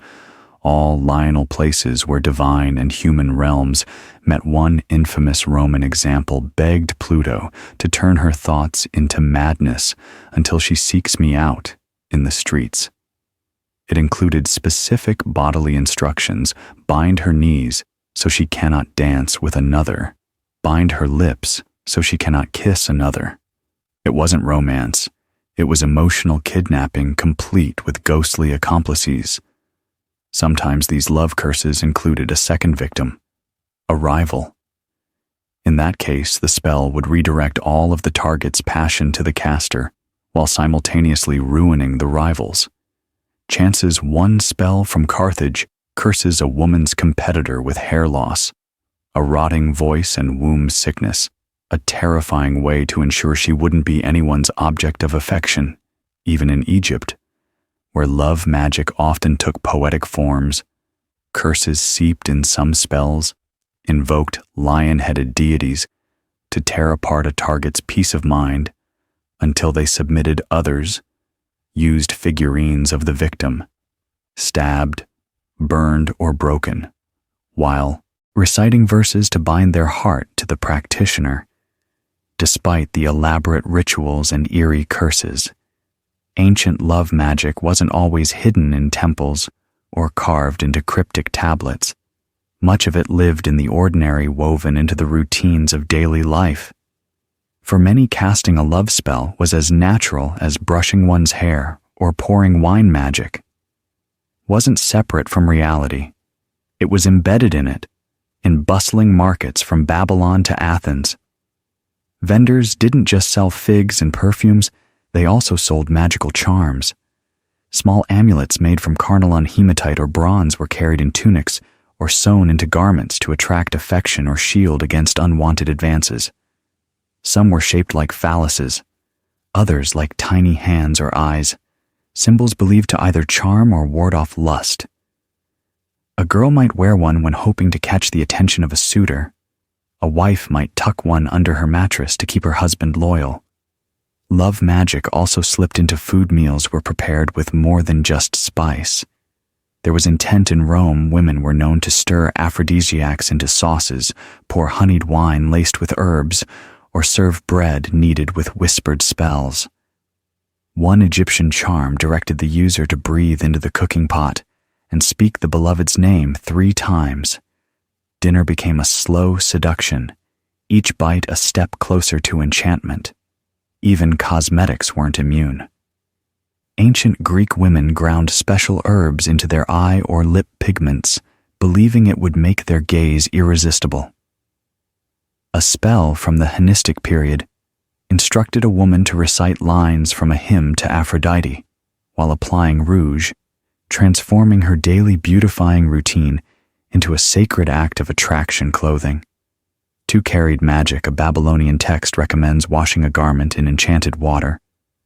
all liminal places where divine and human realms met. One infamous Roman example begged Pluto to turn her thoughts into madness until she seeks me out in the streets. It included specific bodily instructions: bind her knees so she cannot dance with another, bind her lips so she cannot kiss another. It wasn't romance, it was emotional kidnapping, complete with ghostly accomplices. Sometimes these love curses included a second victim, a rival. In that case, the spell would redirect all of the target's passion to the caster, while simultaneously ruining the rivals. Chances one spell from Carthage curses a woman's competitor with hair loss, a rotting voice, and womb sickness, a terrifying way to ensure she wouldn't be anyone's object of affection. Even in Egypt, where love magic often took poetic forms, curses seeped in. Some spells invoked lion-headed deities to tear apart a target's peace of mind until they submitted. Others used figurines of the victim, stabbed, burned, or broken, while reciting verses to bind their heart to the practitioner. Despite the elaborate rituals and eerie curses, ancient love magic wasn't always hidden in temples or carved into cryptic tablets. Much of it lived in the ordinary, woven into the routines of daily life. For many, casting a love spell was as natural as brushing one's hair or pouring wine. Magic wasn't separate from reality. It was embedded in it, in bustling markets from Babylon to Athens. Vendors didn't just sell figs and perfumes, they also sold magical charms. Small amulets made from carnelian, hematite, or bronze were carried in tunics or sewn into garments to attract affection or shield against unwanted advances. Some were shaped like phalluses, others like tiny hands or eyes, symbols believed to either charm or ward off lust. A girl might wear one when hoping to catch the attention of a suitor. A wife might tuck one under her mattress to keep her husband loyal. Love magic also slipped into food. Meals were prepared with more than just spice. There was intent in Rome. Women were known to stir aphrodisiacs into sauces, pour honeyed wine laced with herbs, or serve bread kneaded with whispered spells. One Egyptian charm directed the user to breathe into the cooking pot and speak the beloved's name 3 times. Dinner became a slow seduction, each bite a step closer to enchantment. Even cosmetics weren't immune. Ancient Greek women ground special herbs into their eye or lip pigments, believing it would make their gaze irresistible. A spell from the Hellenistic period instructed a woman to recite lines from a hymn to Aphrodite while applying rouge, transforming her daily beautifying routine into a sacred act of attraction clothing. To carried magic, a Babylonian text recommends washing a garment in enchanted water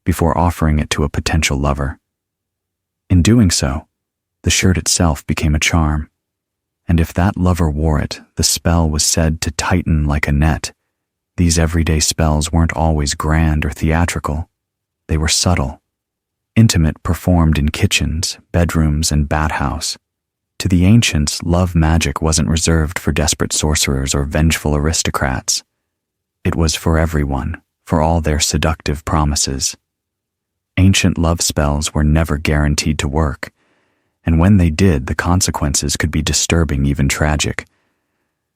before offering it to a potential lover. In doing so, the shirt itself became a charm, and if that lover wore it, the spell was said to tighten like a net. These everyday spells weren't always grand or theatrical. They were subtle, intimate, performed in kitchens, bedrooms, and bathhouse. To the ancients, love magic wasn't reserved for desperate sorcerers or vengeful aristocrats. It was for everyone, for all their seductive promises. Ancient love spells were never guaranteed to work, and when they did, the consequences could be disturbing, even tragic.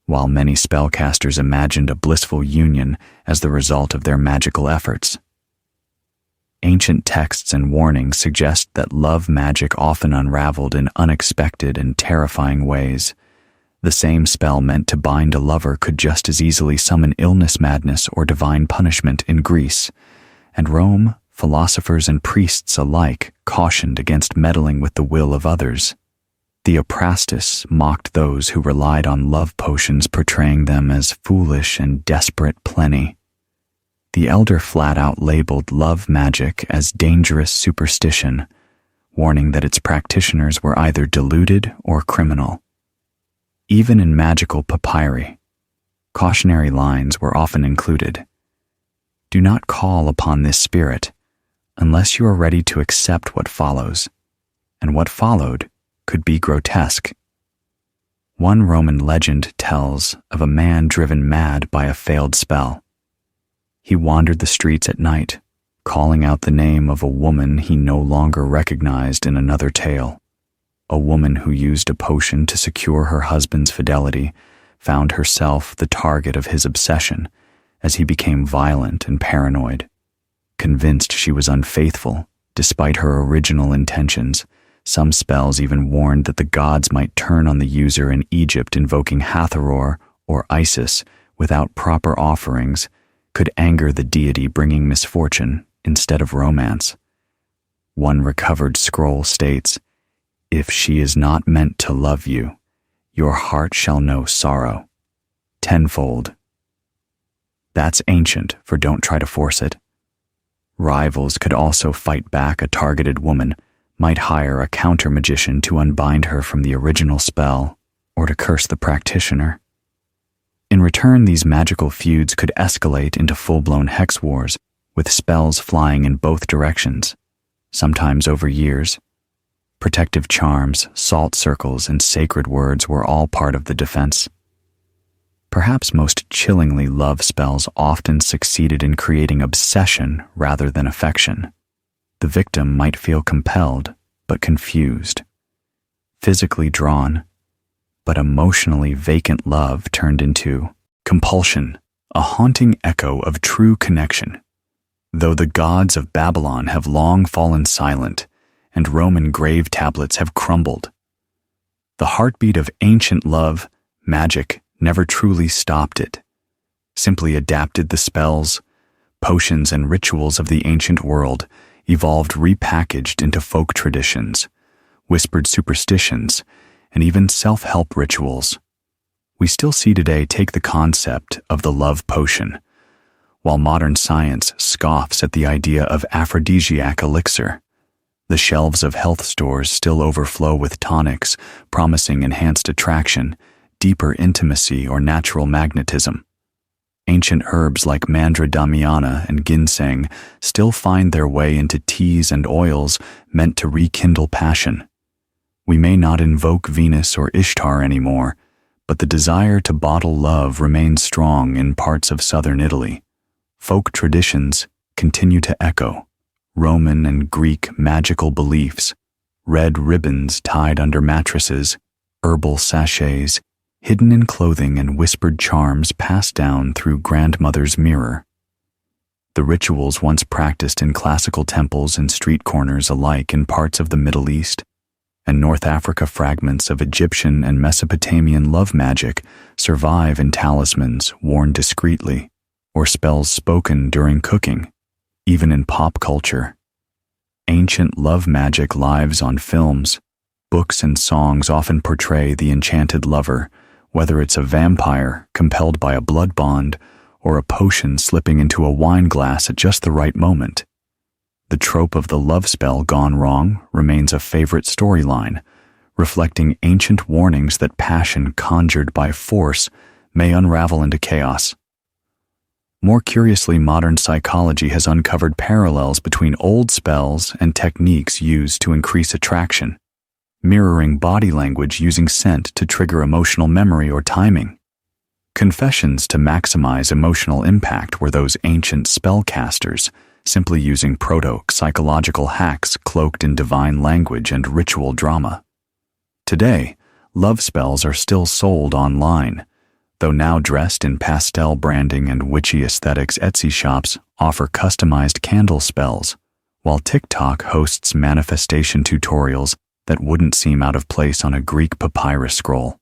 While many spellcasters imagined a blissful union as the result of their magical efforts, ancient texts and warnings suggest that love magic often unraveled in unexpected and terrifying ways. The same spell meant to bind a lover could just as easily summon illness, madness, or divine punishment in Greece, and Rome, philosophers and priests alike cautioned against meddling with the will of others. Theophrastus mocked those who relied on love potions, portraying them as foolish and desperate plenty. The elder flat-out labeled love magic as dangerous superstition, warning that its practitioners were either deluded or criminal. Even in magical papyri, cautionary lines were often included. Do not call upon this spirit unless you are ready to accept what follows, and what followed could be grotesque. One Roman legend tells of a man driven mad by a failed spell. He wandered the streets at night, calling out the name of a woman he no longer recognized in another tale. A woman who used a potion to secure her husband's fidelity found herself the target of his obsession as he became violent and paranoid. Convinced she was unfaithful, despite her original intentions, some spells even warned that the gods might turn on the user in Egypt. Invoking Hathor or Isis without proper offerings could anger the deity, bringing misfortune instead of romance. One recovered scroll states, "If she is not meant to love you, your heart shall know sorrow tenfold." That's ancient, for don't try to force it. Rivals could also fight back. A targeted woman might hire a counter-magician to unbind her from the original spell or to curse the practitioner. In return, these magical feuds could escalate into full-blown hex wars, with spells flying in both directions, sometimes over years. Protective charms, salt circles, and sacred words were all part of the defense. Perhaps most chillingly, love spells often succeeded in creating obsession rather than affection. The victim might feel compelled, but confused, physically drawn, but emotionally vacant. Love turned into compulsion, a haunting echo of true connection. Though the gods of Babylon have long fallen silent and Roman grave tablets have crumbled, the heartbeat of ancient love, magic, never truly stopped. It simply adapted. The spells, potions, and rituals of the ancient world evolved, repackaged into folk traditions, whispered superstitions, and even self-help rituals. We still see today. Take the concept of the love potion. While modern science scoffs at the idea of aphrodisiac elixir, the shelves of health stores still overflow with tonics promising enhanced attraction, deeper intimacy, or natural magnetism. Ancient herbs like mandra damiana and ginseng still find their way into teas and oils meant to rekindle passion. We may not invoke Venus or Ishtar anymore, but the desire to bottle love remains strong in parts of southern Italy. Folk traditions continue to echo Roman and Greek magical beliefs, red ribbons tied under mattresses, herbal sachets, hidden in clothing, and whispered charms passed down through grandmother's mirror. The rituals once practiced in classical temples and street corners alike in parts of the Middle East and North Africa, fragments of Egyptian and Mesopotamian love magic survive in talismans worn discreetly or spells spoken during cooking. Even in pop culture, ancient love magic lives on films. Books and songs often portray the enchanted lover, whether it's a vampire compelled by a blood bond or a potion slipping into a wine glass at just the right moment. The trope of the love spell gone wrong remains a favorite storyline, reflecting ancient warnings that passion conjured by force may unravel into chaos. More curiously, modern psychology has uncovered parallels between old spells and techniques used to increase attraction, mirroring body language using scent to trigger emotional memory or timing. Confessions to maximize emotional impact were those ancient spellcasters, simply using proto-psychological hacks cloaked in divine language and ritual drama. Today, love spells are still sold online, though now dressed in pastel branding and witchy aesthetics. Etsy shops offer customized candle spells, while TikTok hosts manifestation tutorials that wouldn't seem out of place on a Greek papyrus scroll.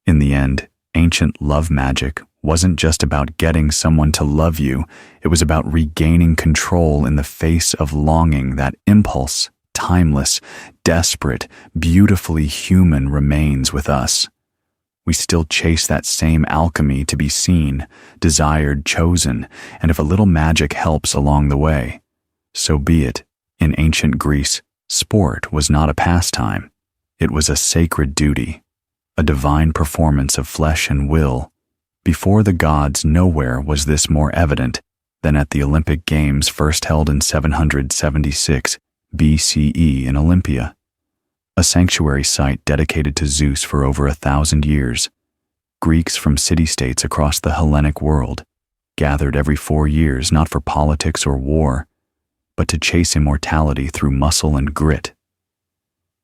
In the end, ancient love magic wasn't just about getting someone to love you, it was about regaining control in the face of longing. That impulse, timeless, desperate, beautifully human, remains with us. We still chase that same alchemy to be seen, desired, chosen, and if a little magic helps along the way, so be it. In ancient Greece, sport was not a pastime. It was a sacred duty, a divine performance of flesh and will. Before the gods, nowhere was this more evident than at the Olympic Games, first held in 776 BCE in Olympia, a sanctuary site dedicated to Zeus for over 1,000 years. Greeks from city-states across the Hellenic world gathered every 4 years, not for politics or war, but to chase immortality through muscle and grit.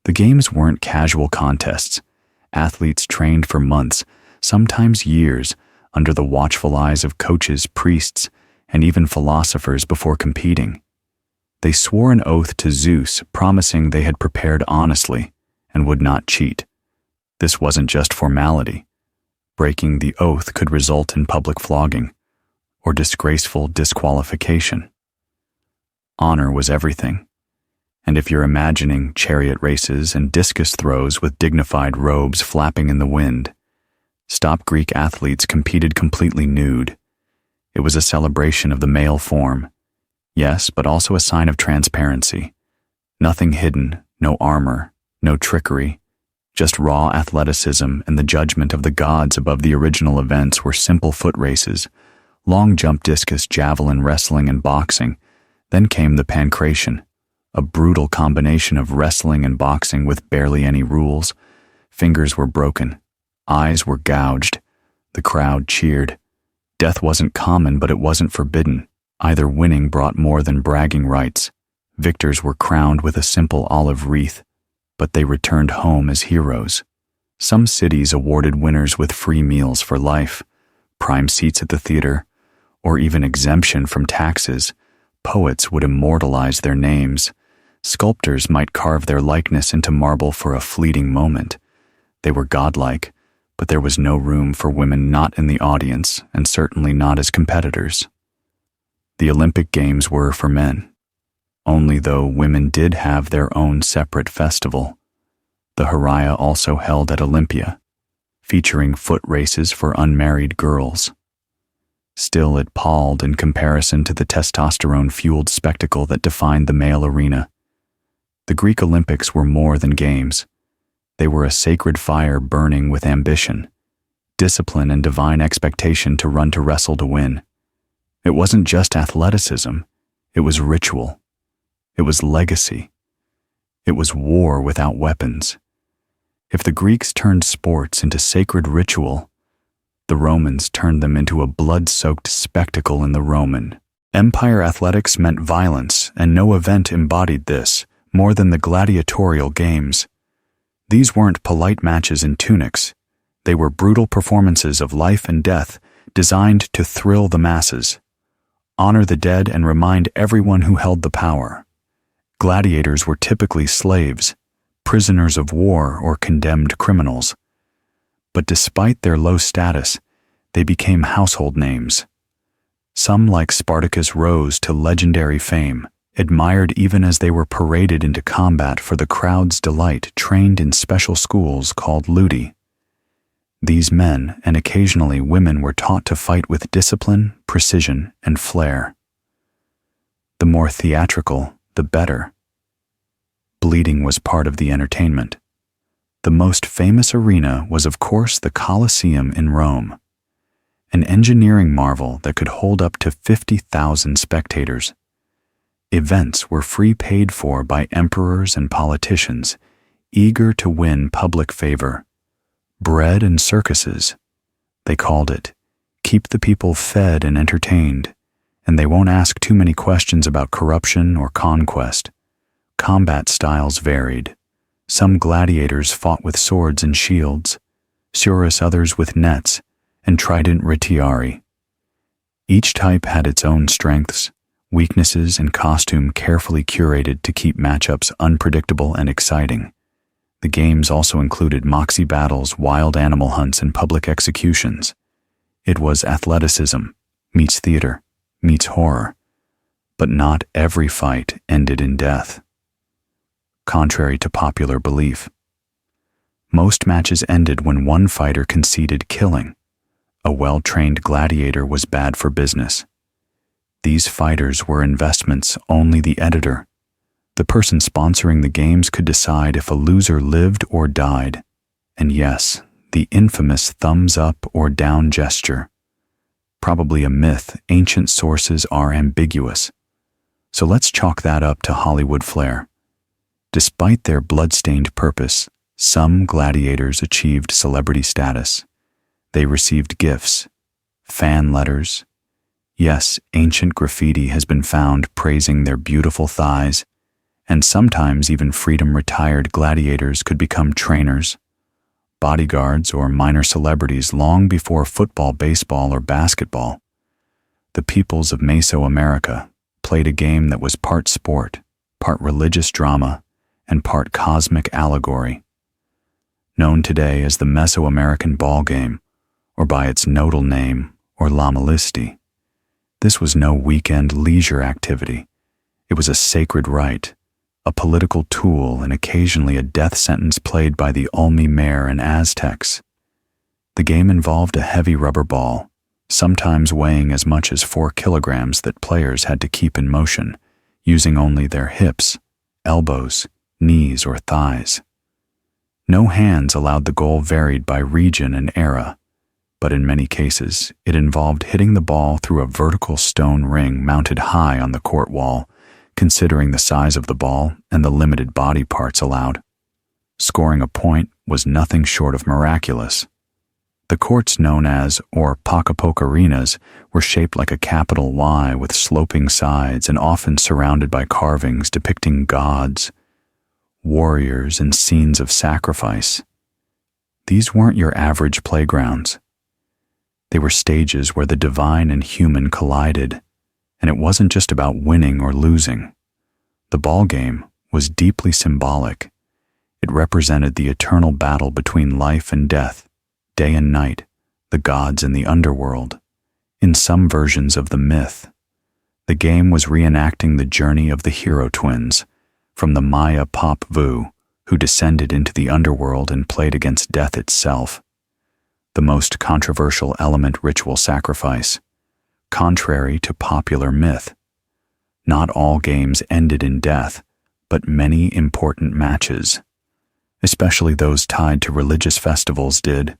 The games weren't casual contests. Athletes trained for months, sometimes years, under the watchful eyes of coaches, priests, and even philosophers before competing. They swore an oath to Zeus, promising they had prepared honestly and would not cheat. This wasn't just formality. Breaking the oath could result in public flogging or disgraceful disqualification. Honor was everything. And if you're imagining chariot races and discus throws with dignified robes flapping in the wind, stop. Greek athletes competed completely nude. It was a celebration of the male form, yes, but also a sign of transparency. Nothing hidden, no armor, no trickery, just raw athleticism and the judgment of the gods. Above the original events were simple foot races, long jump, discus, javelin, wrestling, and boxing. Then came the pancration, a brutal combination of wrestling and boxing with barely any rules. Fingers were broken, eyes were gouged, the crowd cheered. Death wasn't common, but it wasn't forbidden. Either winning brought more than bragging rights. Victors were crowned with a simple olive wreath, but they returned home as heroes. Some cities awarded winners with free meals for life, prime seats at the theater, or even exemption from taxes. Poets would immortalize their names. Sculptors might carve their likeness into marble for a fleeting moment. They were godlike, but there was no room for women, not in the audience, and certainly not as competitors. The Olympic Games were for men, only though women did have their own separate festival. The Heraia, also held at Olympia, featuring foot races for unmarried girls. Still, it palled in comparison to the testosterone-fueled spectacle that defined the male arena. The Greek Olympics were more than games. They were a sacred fire burning with ambition, discipline, and divine expectation to run, to wrestle, to win. It wasn't just athleticism, it was ritual. It was legacy. It was war without weapons. If the Greeks turned sports into sacred ritual, the Romans turned them into a blood-soaked spectacle in the Roman Empire. Athletics meant violence, and no event embodied this more than the gladiatorial games. These weren't polite matches in tunics. They were brutal performances of life and death designed to thrill the masses, honor the dead, and remind everyone who held the power. Gladiators were typically slaves, prisoners of war, or condemned criminals. But despite their low status, they became household names. Some, like Spartacus, rose to legendary fame, admired even as they were paraded into combat for the crowd's delight, trained in special schools called ludi. These men, and occasionally women, were taught to fight with discipline, precision, and flair. The more theatrical, the better. Bleeding was part of the entertainment. The most famous arena was, of course, the Colosseum in Rome, an engineering marvel that could hold up to 50,000 spectators. Events were free, paid for by emperors and politicians, eager to win public favor. Bread and circuses, they called it, keep the people fed and entertained, and they won't ask too many questions about corruption or conquest. Combat styles varied. Some gladiators fought with swords and shields, Surus others with nets and trident retiari. Each type had its own strengths, weaknesses, and costume carefully curated to keep matchups unpredictable and exciting. The games also included moxie battles, wild animal hunts, and public executions. It was athleticism meets theater meets horror, but not every fight ended in death. Contrary to popular belief, most matches ended when one fighter conceded killing. A well-trained gladiator was bad for business. These fighters were investments only the editor, the person sponsoring the games, could decide if a loser lived or died. And yes, the infamous thumbs up or down gesture. Probably a myth. Ancient sources are ambiguous. So let's chalk that up to Hollywood flair. Despite their blood-stained purpose, some gladiators achieved celebrity status. They received gifts, fan letters. Yes, ancient graffiti has been found praising their beautiful thighs, and sometimes even freedom-retired gladiators could become trainers, bodyguards, or minor celebrities long before football, baseball, or basketball. The peoples of Mesoamerica played a game that was part sport, part religious drama, and part cosmic allegory. Known today as the Mesoamerican ball game, or by its nodal name, or Lawless. This was no weekend leisure activity. It was a sacred rite, a political tool, and occasionally a death sentence played by the Olme Mare and Aztecs. The game involved a heavy rubber ball, sometimes weighing as much as 4 kilograms, that players had to keep in motion, using only their hips, elbows, knees, or thighs. No hands allowed. The goal varied by region and era, but in many cases, it involved hitting the ball through a vertical stone ring mounted high on the court wall, considering the size of the ball and the limited body parts allowed. Scoring a point was nothing short of miraculous. The courts, known as, or Poc arenas, were shaped like a capital Y with sloping sides and often surrounded by carvings depicting gods, warriors, and scenes of sacrifice. These weren't your average playgrounds. They were stages where the divine and human collided, and it wasn't just about winning or losing. The ball game was deeply symbolic. It represented the eternal battle between life and death, day and night, the gods and the underworld. In some versions of the myth, the game was reenacting the journey of the hero twins, from the Maya Pop Vu, who descended into the underworld and played against death itself. The most controversial element: ritual sacrifice. Contrary to popular myth, not all games ended in death, but many important matches, especially those tied to religious festivals, did.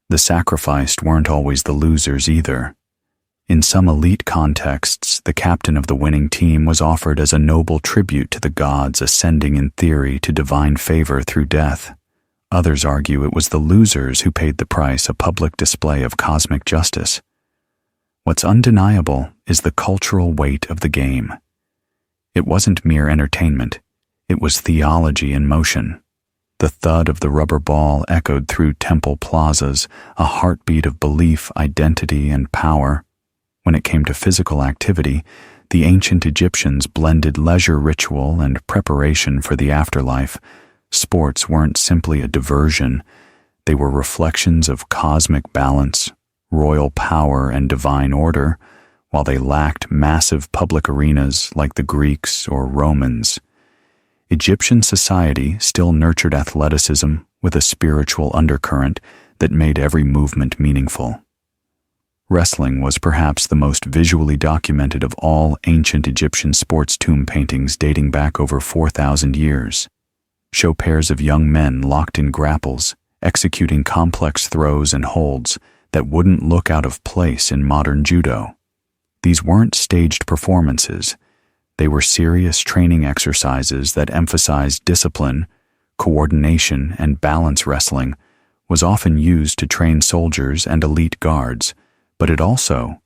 The sacrificed weren't always the losers either. In some elite contexts, the captain of the winning team was offered as a noble tribute to the gods, ascending in theory to divine favor through death. Others argue it was the losers who paid the price, a public display of cosmic justice. What's undeniable is the cultural weight of the game. It wasn't mere entertainment, it was theology in motion. The thud of the rubber ball echoed through temple plazas, a heartbeat of belief, identity, and power. When it came to physical activity, the ancient Egyptians blended leisure ritual and preparation for the afterlife. Sports weren't simply a diversion, they were reflections of cosmic balance, royal power, and divine order, while they lacked massive public arenas like the Greeks or Romans. Egyptian society still nurtured athleticism with a spiritual undercurrent that made every movement meaningful. Wrestling was perhaps the most visually documented of all ancient Egyptian sports tomb paintings dating back over 4,000 years. Show pairs of young men locked in grapples, executing complex throws and holds that wouldn't look out of place in modern judo. These weren't staged performances. They were serious training exercises that emphasized discipline, coordination, and balance. Wrestling was often used to train soldiers and elite guards, but it also